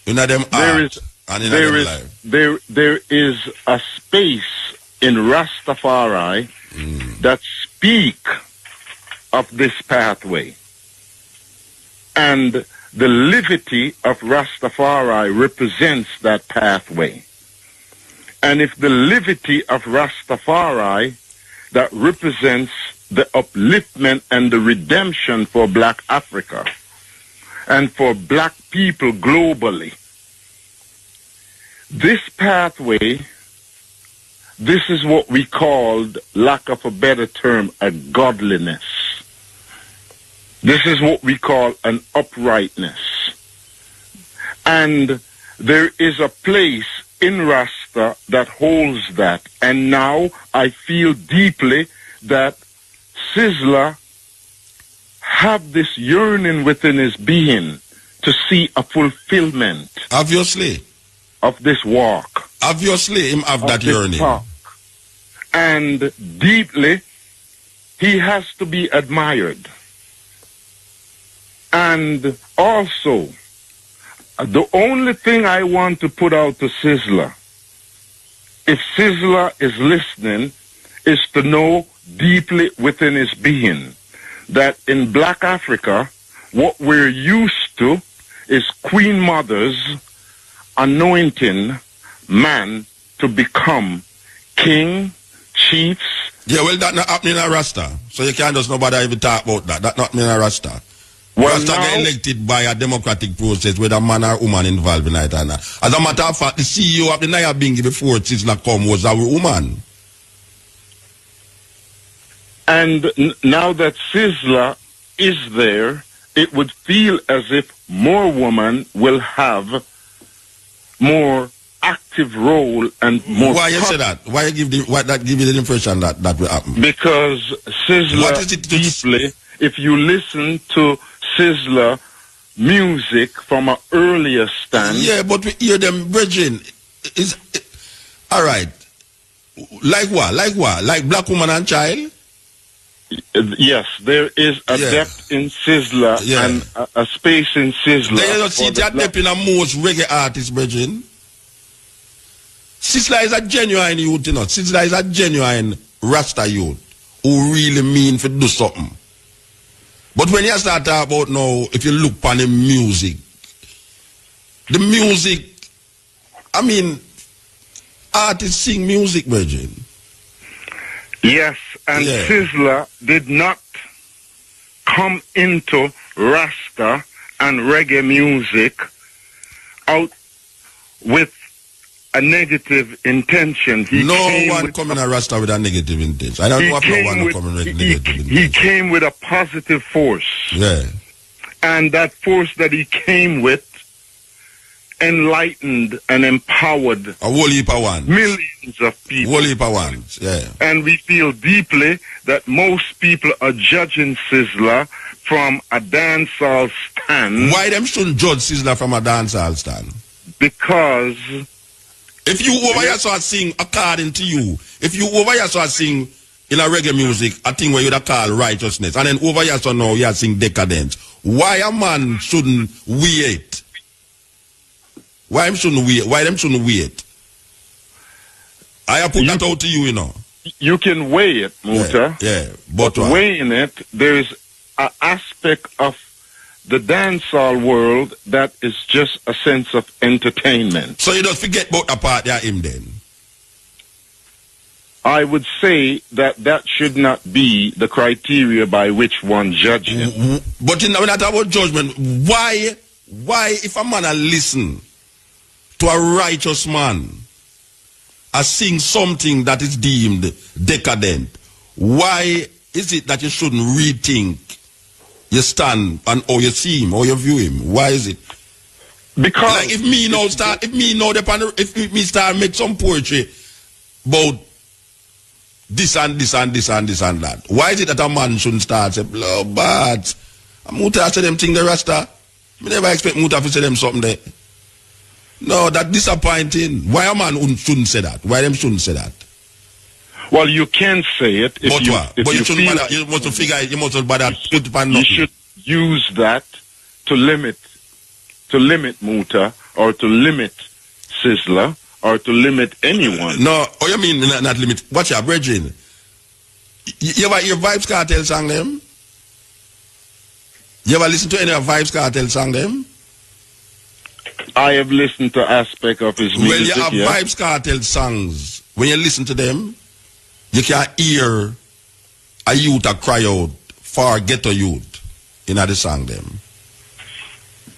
In them heart and in them life. There is a space in Rastafari that speak of this pathway, and the livity of Rastafari represents that pathway. And if the livity of Rastafari that represents the upliftment and the redemption for black Africa and for black people globally, this pathway, this is what we called, lack of a better term, a godliness. This is what we call an uprightness. And there is a place in Rasta that holds that. And now I feel deeply that Sizzla have this yearning within his being to see a fulfillment. Obviously. Of this walk. Obviously, him have that yearning. Talk. And deeply, he has to be admired. And also, the only thing I want to put out to Sizzla, if Sizzla is listening, is to know deeply within his being that in black Africa, what we're used to is Queen Mother's anointing man to become king, chiefs. Yeah, well, that not happening in Rasta. So you can't just nobody even talk about that. That not happening in Rasta. Well, Rasta get elected by a democratic process with a man or woman involved in it. As a matter of fact, the CEO of the Naya Bingi before Sizzla come was a woman. And now that Sizzla is there, it would feel as if more women will have more active role and more. Why you say that? Why you give that give you the impression that will happen? Because Sizzla deeply, if you listen to Sizzla music from an earlier stand. Yeah, but we hear them, brethren. All right. Like what? Like what? Like Black Woman and Child? Yes, there is a depth in Sizzla and a space in Sizzla. They don't see that depth in a most reggae artist, brethren. Sizzla is a genuine youth, you know. Sizzla is a genuine Rasta youth who really mean to do something. But when you start talking about now, if you look upon the music, I mean, artists sing music, brethren. Yes, and Sizzla did not come into Rasta and reggae music out with a negative intention. No one coming to Rasta with a negative intention. I don't know if no one coming with negative intention. He came with a positive force. Yeah. And that force that he came with enlightened and empowered a whole heap of ones. Millions of people. Whole heap of ones, yeah. And we feel deeply that most people are judging Sizzla from a dancehall stand. Why them shouldn't judge Sizzla from a dancehall stand? Because if you over here start sing according to you, if you over here start sing in a reggae music, a thing where you call righteousness, and then over here so now you sing decadence, why a man shouldn't wait? Why them shouldn't wait? Why them shouldn't wait? I put that out to you, you know. You can weigh it, Muta. Yeah, but weighing it, there is an aspect of the dancehall world that is just a sense of entertainment. So you don't forget about the part there him then? I would say that should not be the criteria by which one judges him. But when I talk about judgment, why if a man listen to a righteous man sing something that is deemed decadent, why is it that you shouldn't rethink your stand and or you see him or you view him? Why is it? Because like if me start make some poetry about this and this and this and this and that, why is it that a man shouldn't start say blood bad? Muta say them thing the Rasta. I never expect Muta to say them something there. No, that's disappointing. Why a man shouldn't say that? Why them shouldn't say that? Well, you can say it. If but you, what? If but you shouldn't bother. You must figure. You must bother. You should use that to limit Muta or to limit Sizzla or to limit anyone. No, oh you mean not limit? Watch your brethren. You ever hear Vybz Kartel song them? You ever listen to any of Vybz Kartel song them? I have listened to aspect of his music. When you have Vybz Kartel songs, when you listen to them, you can hear a youth a cry out for ghetto youth in the song them.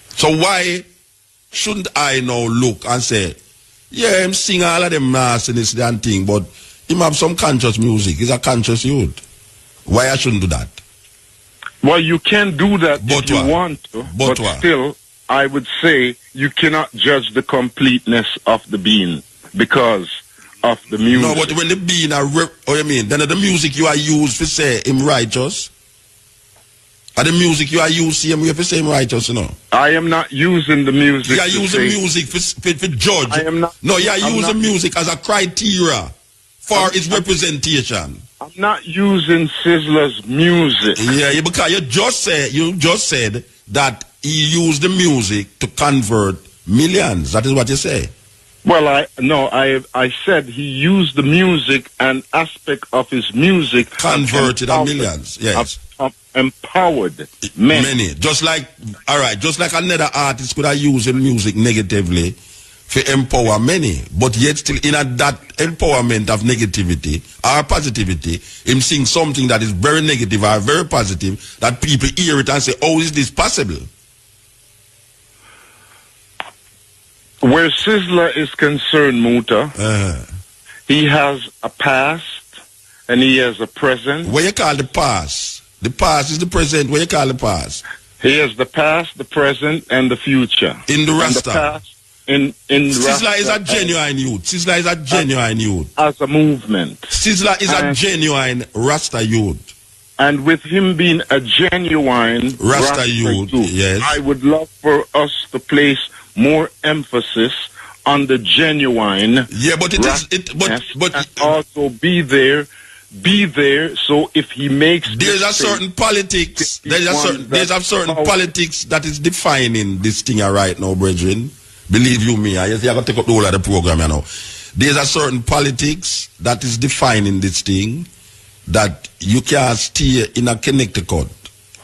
So why shouldn't I now look and say, yeah, him sing all of them nastiness and thing, but him have some conscious music. He's a conscious youth. Why I shouldn't do that? Well, you can do that if you want to, but still, I would say you cannot judge the completeness of the being because of the music. No, but when the being are, oh you mean, then the music you are used to say him righteous? And the music you are used him, you have to say him righteous, you know? I am not using the music. You are using music for judge. I am not. No, you are using music as a criteria for its representation. I'm not using Sizzla's music. Yeah, because you just said that he used the music to convert millions. That is what you say. Well, I said he used the music and aspect of his music converted a millions. Yes. Empowered many. Just like another artist could have used the music negatively to empower many, but yet still in that empowerment of negativity or positivity, him sing something that is very negative or very positive that people hear it and say, "Oh, is this possible?" Where Sizzla is concerned, Muta, he has a past and he has a present. What you call the past? The past is the present. What you call the past? He has the past, the present, and the future. In the Rasta. The past, in Sizzla is a genuine youth. Sizzla is a genuine youth. As a movement. Sizzla is a genuine Rasta youth. And with him being a genuine Rasta youth, yes, I would love for us to place more emphasis on the genuine. Yeah, but but also be there. So if he makes there's a certain politics. There's a certain politics that is defining this thing right now, brethren. Believe you me, I just have to take up the whole of the program, you know. There's a certain politics that is defining this thing that you can't stay in a Connecticut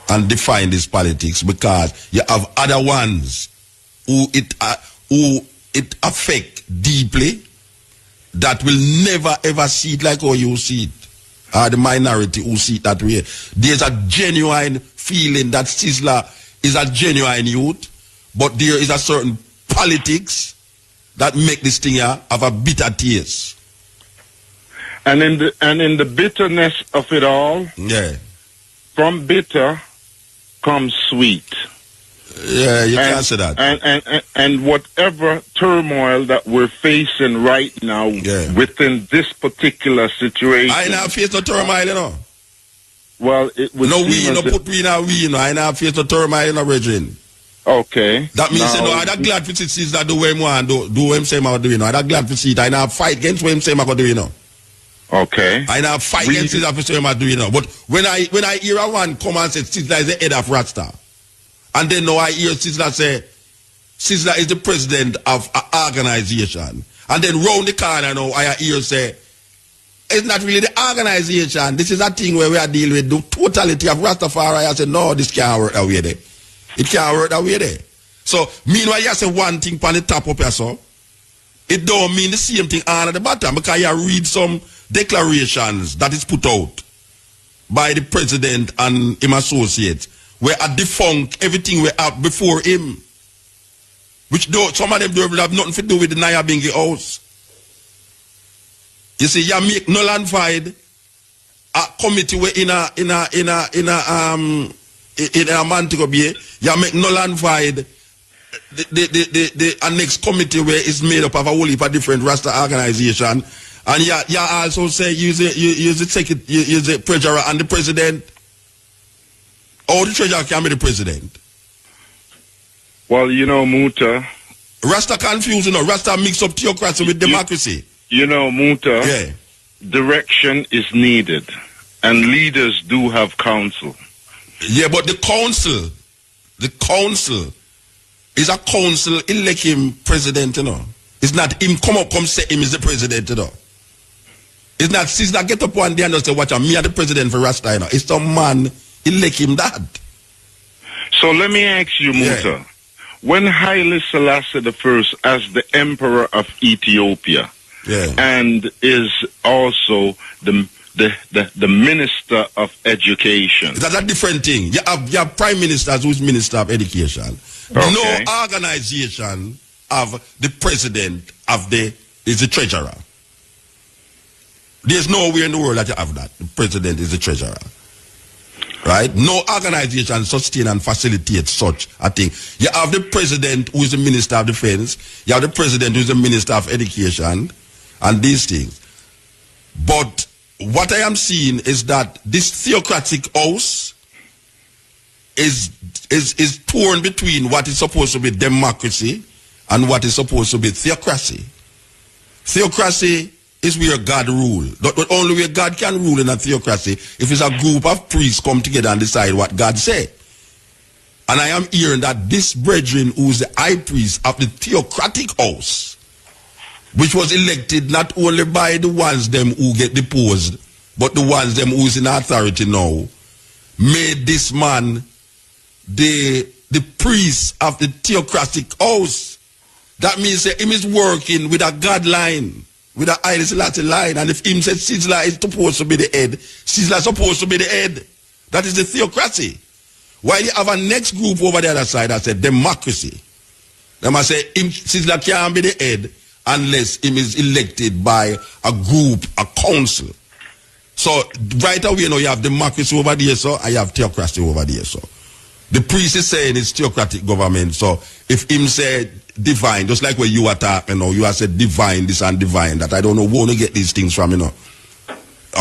and define this politics because you have other ones who it affect deeply that will never ever see it like how you see it. are the minority who see it that way. There's a genuine feeling that Sizzla is a genuine youth, but there is a certain politics that make this thing here have a bitter taste. And in the bitterness of it all, yeah, from bitter comes sweet. Yeah, you can't say that. And whatever turmoil that we're facing right now within this particular situation, I not face no turmoil, you know. Well, it would no we no put we now we, you know. I not face no turmoil, you know, Regine. Okay. That means you know, I'm glad to see that do what him want do what him say I do, you know. I'm glad to see it. I not fight against what him say I do, you know. Okay. I now fight against it after saying I do, you know. But when I hear a one come and say Sizzla is the head of Rasta, and then now I hear Sizzla say Sizzla is the president of an organization, and then round the corner now I hear say it's not really the organization. This is a thing where we are dealing with the totality of Rastafari. I say no, this can't work that way there. It can't work that way there. So meanwhile you say one thing on the top up here, so it don't mean the same thing on the bottom, because you read some declarations that is put out by the president and him associates where a defunct everything we have before him, which some of them don't have nothing to do with the Nyabinghi house. You see, you make null and void a committee where in a Mantico Bay, you make null and void the next committee where it's made up of a whole heap of different Rasta organization. And you also say use the treasurer and the president. Or the treasurer can be the president. Well, you know, Muta. Rasta confused, you know. Rasta mix up theocracy with democracy. You know, Muta. Direction is needed. And leaders do have counsel. Yeah, but the council is a council elect him president, you know. It's not him come say him is the president, you know. It's not Sizzla get up one day and say, watch, me are the president for Rasta, you know. It's some man elect him that. So let me ask you, Muta. When Haile Selassie I, as the emperor of Ethiopia, and is also the minister of education. That's a different thing. You have prime ministers who's minister of education. Okay. No organization of the president is the treasurer. There's nowhere in the world that you have that. The president is the treasurer. Right? No organization sustain and facilitate such a thing. You have the president who is the minister of defense. You have the president who is the minister of education. And these things. But what I am seeing is that this theocratic house is torn between what is supposed to be democracy and what is supposed to be theocracy. Theocracy is where God rules. But only where God can rule in a theocracy if it's a group of priests come together and decide what God say. And I am hearing that this brethren who is the high priest of the theocratic house, which was elected not only by the ones them who get deposed, but the ones them who's in authority now, made this man the priest of the theocratic house. That means that him is working with a God line, with a Haile Selassie line. And if him said Sizzla is supposed to be the head, Sizzla is supposed to be the head. That is the theocracy. While you have a next group over the other side that said democracy. They must say Sizzla can't be the head unless him is elected by a group, a council. So right away, you know, you have democracy over there, so I have theocracy over there, so. The priest is saying it's theocratic government, so if him say divine, just like when you attack, you know, you have said divine this and divine that, I don't know where to get these things from, you know.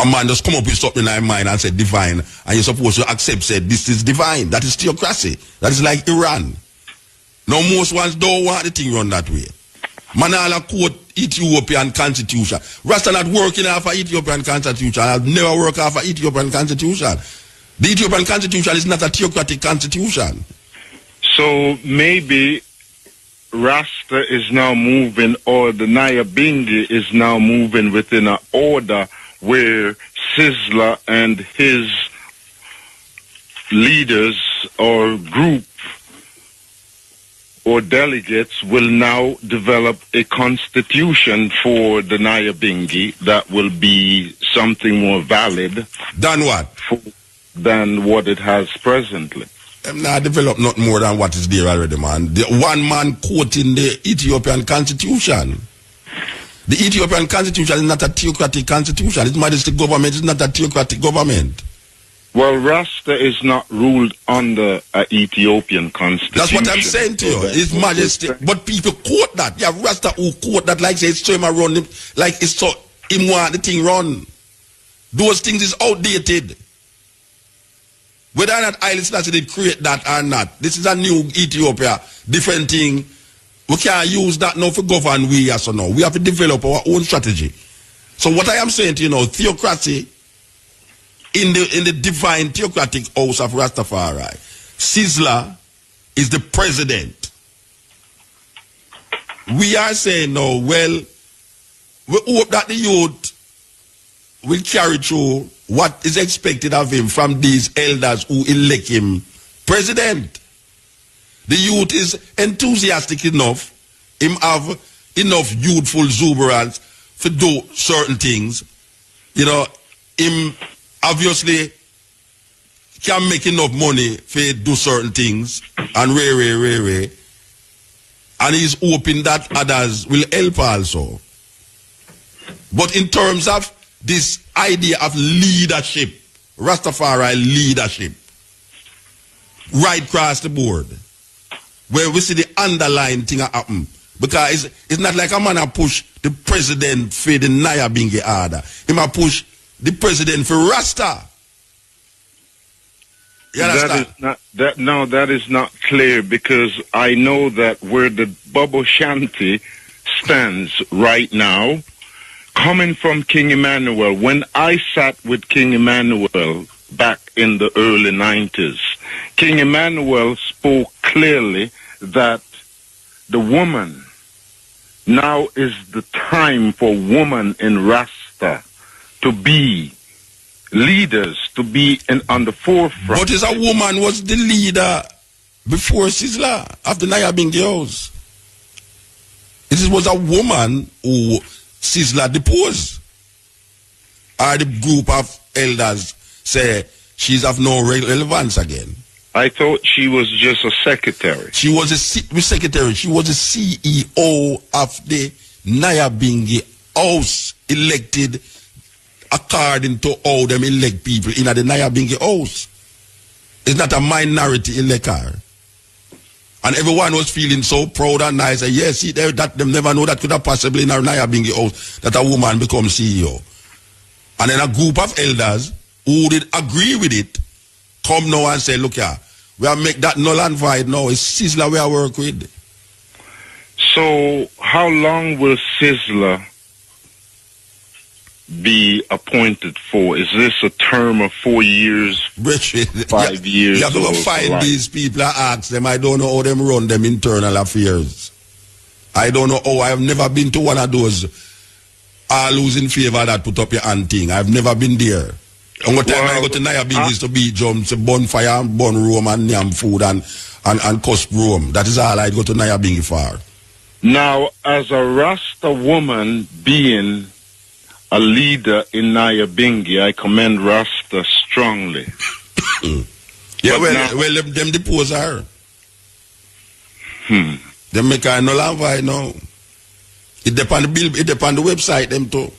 A man just come up with something in mind and say divine, and you're supposed to accept, say this is divine. That is theocracy. That is like Iran. Now most ones don't want the thing run that way. Manala quote Ethiopian constitution. Rasta not working off of Ethiopian constitution. I've never worked off of Ethiopian constitution. The Ethiopian constitution is not a theocratic constitution. So maybe Rasta is now moving, or the Nyabinghi is now moving within an order where Sizzla and his leaders or group or delegates will now develop a constitution for the Nyabinghi that will be something more valid Than what? than what it has presently. Them not develop not more than what is there already, man. The one man quoting the Ethiopian constitution. The Ethiopian constitution is not a theocratic constitution. It's majestic government. It's not a theocratic government. Well, Rasta is not ruled under an Ethiopian constitution. That's what I'm saying to you. It's majestic. But people quote that. You have Rasta who quote that like say it's so him around him, like it's so him want the thing run. Those things is outdated. Whether or not Haile Selassie did create that or not, this is a new Ethiopia, different thing. We can't use that now for govern we, yes or no. We have to develop our own strategy. So what I am saying to you now, theocracy in the divine theocratic house of Rastafari, Sizzla is the president. We are saying now, well, we hope that the youth will carry through what is expected of him from these elders who elect him president. The youth is enthusiastic enough, him have enough youthful exuberance to do certain things. You know, him obviously can make enough money to do certain things and and he's hoping that others will help also. But in terms of this idea of leadership, Rastafari leadership, right across the board, where we see the underlying thing happen. Because it's not like a man a push the president for the Nyabinghi order. He might push the president for Rasta. You understand? That is not clear, because I know that where the Bobo Shanti stands right now, coming from King Emmanuel, when I sat with King Emmanuel back in the early 90s, King Emmanuel spoke clearly that the woman, now is the time for women in Rasta to be leaders, to be on the forefront. But is a woman was the leader before Sizzla of the Nyabinghi house. It was a woman who Sizzla deposed. Or the group of elders say she's of no relevance again. I thought she was just a secretary. She was a secretary. She was a CEO of the Nyabinghi house, elected according to how them elect people in the Nyabinghi house. It's not a minority elect her. And everyone was feeling so proud and nice. And yes, see, that them never know that could have possibly in our Nyabinghi house that a woman become CEO. And then a group of elders who did agree with it come now and say, look here, we have make that null and void now. It's Sizzla we are work with. So how long will Sizzla be appointed for? Is this a term of 4 years, 5 years? You have to go find these people and ask them. I don't know how them run them internal affairs. I don't know how. I have never been to one of those all who's in favor that put up your hand thing. I've never been there. And what time I go to Nyabinghi is to beat jumps, bonfire, burn room and yam food and cusp room. That is all I go to Nyabinghi for. Now, as a Rasta woman being a leader in Nyabinghi, I commend Rasta strongly. Yeah, well, them depose her. Them make her no land now. It depend on the bill, it depend on the website them too.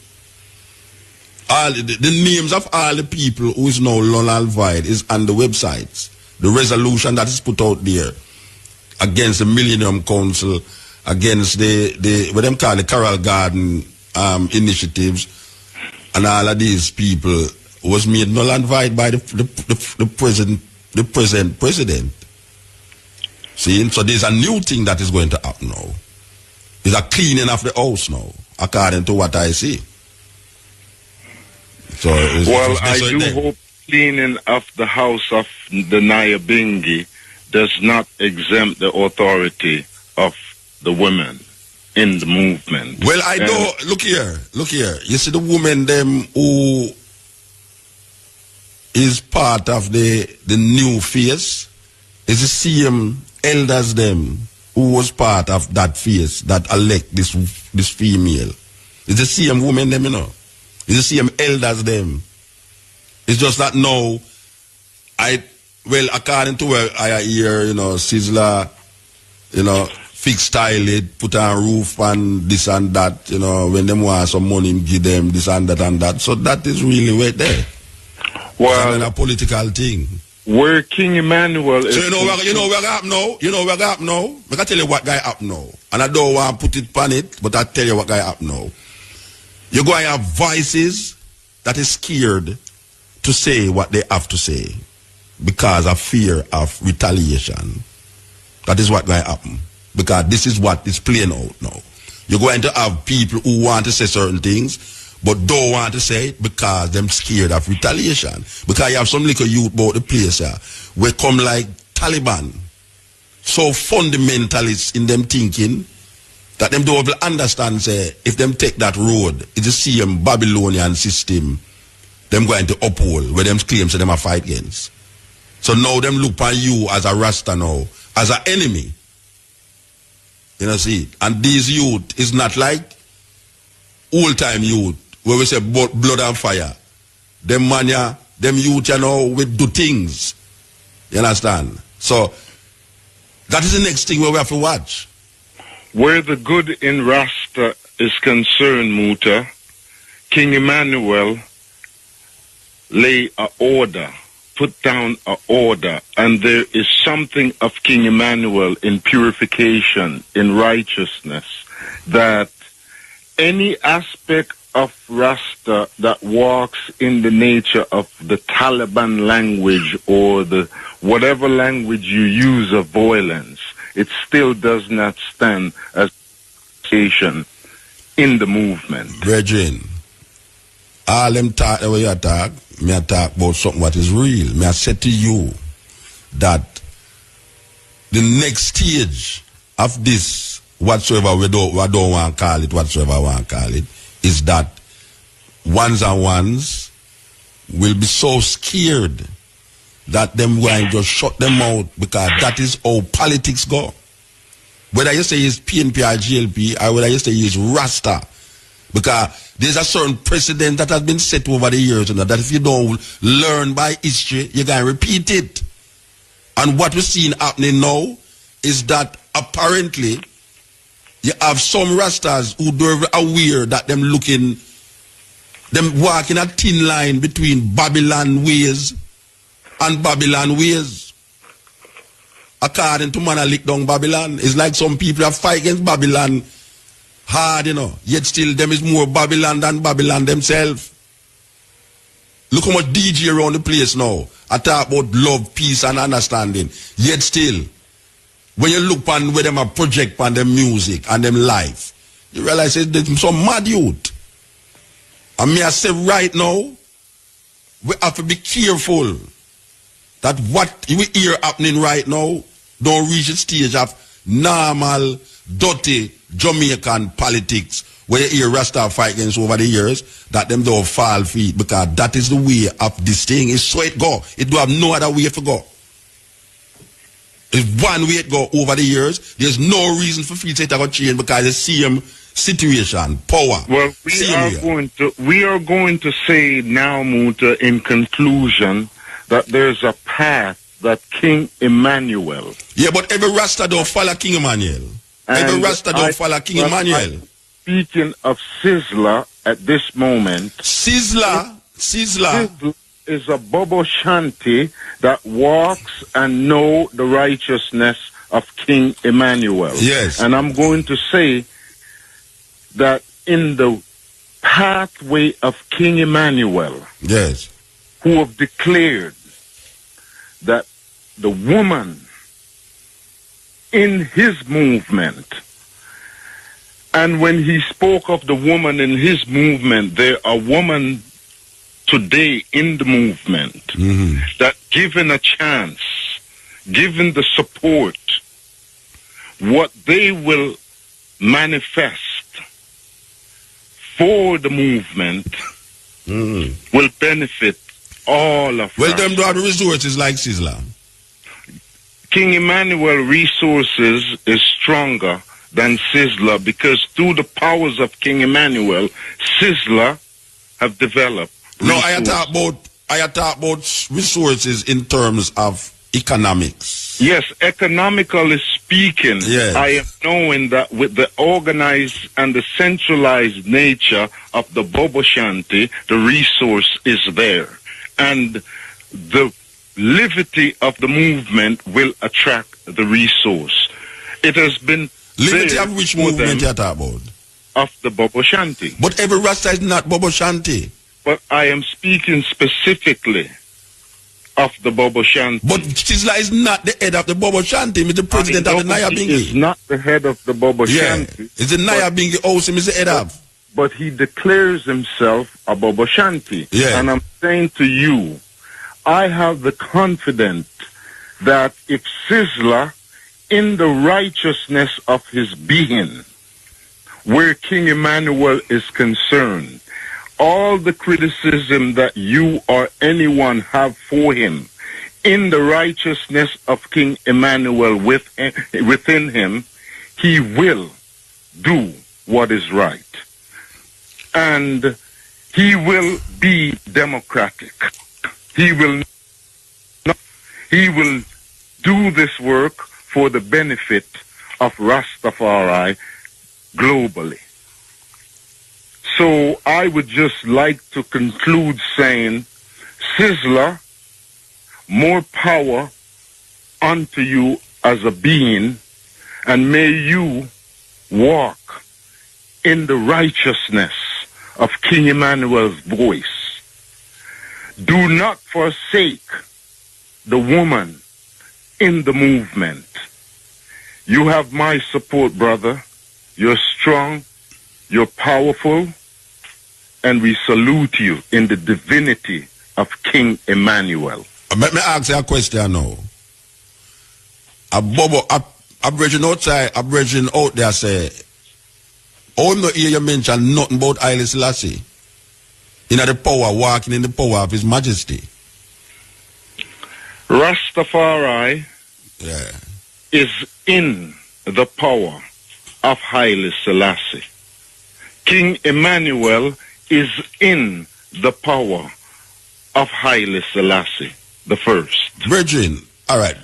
All the names of all the people who is now null and void is on the websites. The resolution that is put out there against the Millennium Council, against the what them call the Carol Garden initiatives, and all of these people was made null and void by the present president. See, so there's a new thing that is going to happen now. There's a cleaning of the house now, according to what I see. So I do hope cleaning of the house of the Nyabinghi does not exempt the authority of the women in the movement. Well, I know. Look here. You see the women them who is part of the new face is the same elders them who was part of that face that elect this female. It's the same woman them, you know. It's the same elders them. It's just that now, according to where I hear, Sizzla, fix style it, put on roof and this and that, when them want some money, give them this and that and that. So that is really right there. Well, it's a political thing. Where King Emmanuel is... So you know where I up now? You know where I up now? I can tell you what guy up now. And I don't want to put it on it, but I tell you what guy up now. You're going to have voices that is scared to say what they have to say because of fear of retaliation. That is what going to happen. Because this is what is playing out now. You're going to have people who want to say certain things, but don't want to say it because they're scared of retaliation. Because you have some little youth about the place where come like Taliban, so fundamentalist in them thinking that them don't understand, say, if them take that road, it's the same Babylonian system them going to uphold, where them claim say them a fight against. So now them look on you as a Rasta now, as an enemy. See, and these youth is not like old-time youth, where we say blood and fire. Them youth, we do things. You understand? So, that is the next thing where we have to watch. Where the good in Rasta is concerned, Muta, King Emmanuel lay a order, put down a order, and there is something of King Emmanuel in purification, in righteousness, that any aspect of Rasta that walks in the nature of the Taliban language or the whatever language you use of violence, it still does not stand as in the movement. Brethren, all them talk the way you talk, me I talk about something what is real. Me I said to you that the next stage of this, whatsoever we don't want to call it, whatsoever I want to call it, is that ones and ones will be so scared that them going to just shut them out because that is how politics go. Whether you say it's PNP or GLP or whether you say it's Rasta, because there's a certain precedent that has been set over the years that if you don't learn by history, you're going to repeat it. And what we're seeing happening now is that apparently you have some Rastas who are aware that them walking a thin line between Babylon ways and Babylon ways. According to man a lick down Babylon, it's like some people have fight against Babylon hard, yet still them is more Babylon than Babylon themselves. Look how much DJ around the place now. I talk about love, peace and understanding. Yet still, when you look on where them a project on them music and them life, you realize there's some mad youth. And me I say right now, we have to be careful that what we hear happening right now don't reach the stage of normal, dirty Jamaican politics where you hear Rasta fight against over the years, that them don't fall feet because that is the way of this thing. It's so it go. It do have no other way to go. It's one way it go over the years. There's no reason for feet to go change because the same situation, power. Well, we are going to say now, Muta, in conclusion, that there's a path that King Emmanuel. Yeah, but every Rasta don't follow King Emmanuel. Every Rasta don't follow King Emmanuel. Speaking of Sizzla at this moment. Sizzla is a Bobo Shanti that walks and know the righteousness of King Emmanuel. Yes. And I'm going to say that in the pathway of King Emmanuel, yes, who have declared that the woman in his movement, and when he spoke of the woman in his movement, there are women today in the movement that given a chance, given the support, what they will manifest for the movement will benefit all of us. Well, them do have resources like Sizzla. King Emmanuel resources is stronger than Sizzla because through the powers of King Emmanuel, Sizzla have developed. No, I talk about resources in terms of economics. Yes, economically speaking, Yes. I am knowing that with the organized and the centralized nature of the Bobo Shanti, the resource is there. And the liberty of the movement will attract the resource. It has been Liberty there of which for movement them you talk about? of the Bobo Shanti. But every Rasta is not Bobo Shanti. But I am speaking specifically of the Bobo Shanti. But Sizzla is not the head of the Bobo Shanti. He's the president of the Naya He is Bingi. not the head of the Bobo Yeah, Shanti. it's the Naya Bingi house. He's the head of. But he declares himself a Bobo Shanti. Yeah. And I'm saying to you, I have the confidence that if Sizzla, in the righteousness of his being, where King Emmanuel is concerned, all the criticism that you or anyone have for him, in the righteousness of King Emmanuel within him, he will do what is right. And he will be democratic. He will do this work for the benefit of Rastafari globally. So I would just like to conclude saying, Sizzla, more power unto you as a being, and may you walk in the righteousness of King Emmanuel's voice. Do not forsake the woman in the movement. You have my support, brother. You're strong, you're powerful, and we salute you in the divinity of King Emmanuel. Let me ask you a question now. A brethren outside, a brethren out there say, oh, I'm not hear you mention nothing about Haile Selassie. In the power, walking in the power of His Majesty. Rastafari is in the power of Haile Selassie. King Emmanuel is in the power of Haile Selassie the first. Brethren, all right.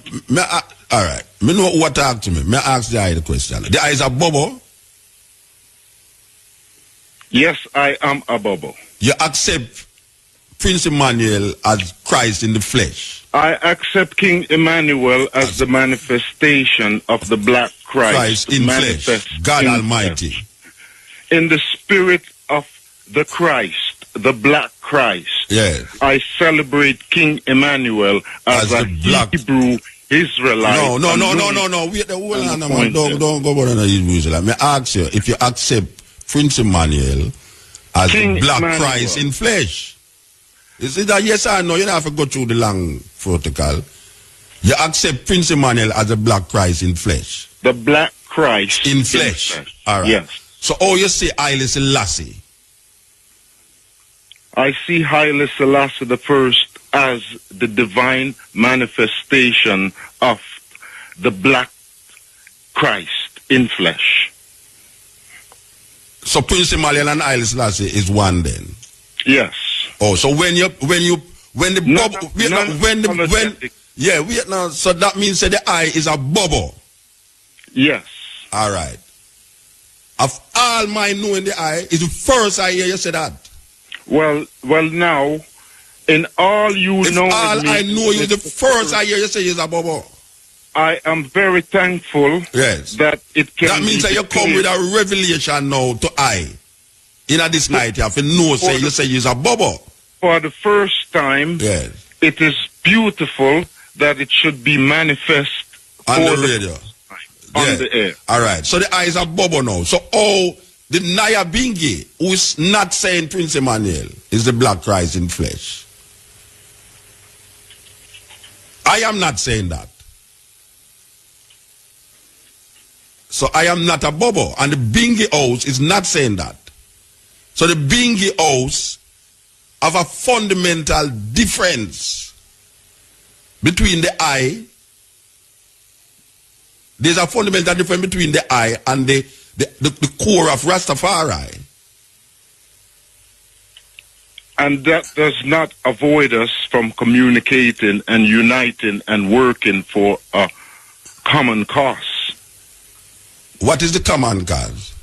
Me know what talk to me. Me ask the eye the question. The eye is a bubble. Yes, I am a Bobo. You accept Prince Emmanuel as Christ in the flesh. I accept King Emmanuel as the manifestation of the black Christ in flesh. God in Almighty. flesh. In the spirit of the Christ, the black Christ. Yes. I celebrate King Emmanuel as a black Hebrew Israelite. No. Wait, hold on, man. Don't go on the Hebrew Israelite. Me ask you if you accept Prince Emmanuel as King the black Emmanuel. Christ in flesh. Is it that yes or no? You don't have to go through the long protocol. You accept Prince Emmanuel as a black Christ in flesh. The black Christ in flesh. All right. Yes. So, you say Haile Selassie? I see Haile Selassie the first as the divine manifestation of the black Christ in flesh. So Prince Emmanuel and Haile Selassie is one then? Yes. Oh, so so that means that the eye is a bubble. Yes. All right. Of all my knowing the eye, is the first I hear you say that. Well, now, in all you if know, all I know you, the first I hear you say is a bubble. I am very thankful. Yes. That it can. That means that you come with a revelation now to I. In this night, you have to know, say you say is a bubble. For the first time, yes. It is beautiful that it should be manifest on the radio. On the air. All right. So the eye is a bubble now. So the Naya Bingi, who is not saying Prince Emmanuel, is the black Christ in flesh. I am not saying that. So I am not a bubble. And the Bingi house is not saying that. So the Bingi house have a fundamental difference between the eye. There's a fundamental difference between the eye and the core of Rastafari. And that does not avoid us from communicating and uniting and working for a common cause. What is the common cause?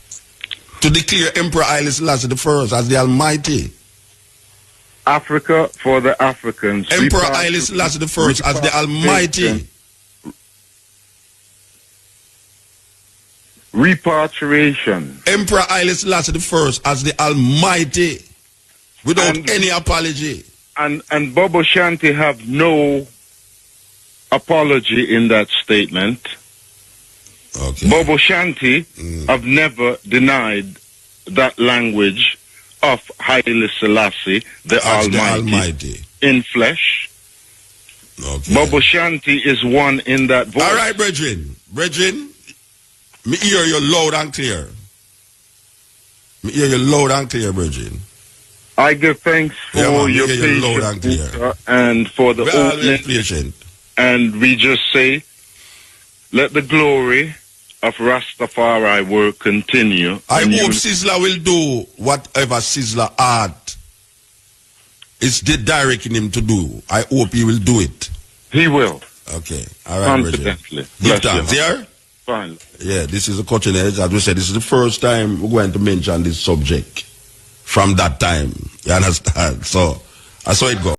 To declare Emperor Haile Selassie I as the Almighty. Africa for the Africans. Emperor Haile Selassie I as the Almighty. Repatriation. Emperor Haile Selassie I as the Almighty. Without any apology. And Bobo Shanti have no apology in that statement. Okay. Bobo Shanti have never denied that language of Haile Selassie, the Almighty, in flesh. Okay. Bobo Shanti is one in that voice. All right, brethren. Brethren, me hear you loud and clear. Me hear you loud and clear, brethren. I give thanks for your patience and for the opening. And we just say, let the glory of Rastafari work continue. I hope Sizzla will do whatever Sizzla art is directing him to do. I hope he will do it. He will. Okay. All right, confidently. Give thanks. Here? Fine. Yeah, this is a cutting edge. As we said, this is the first time we're going to mention this subject from that time. You understand? So, that's how it goes.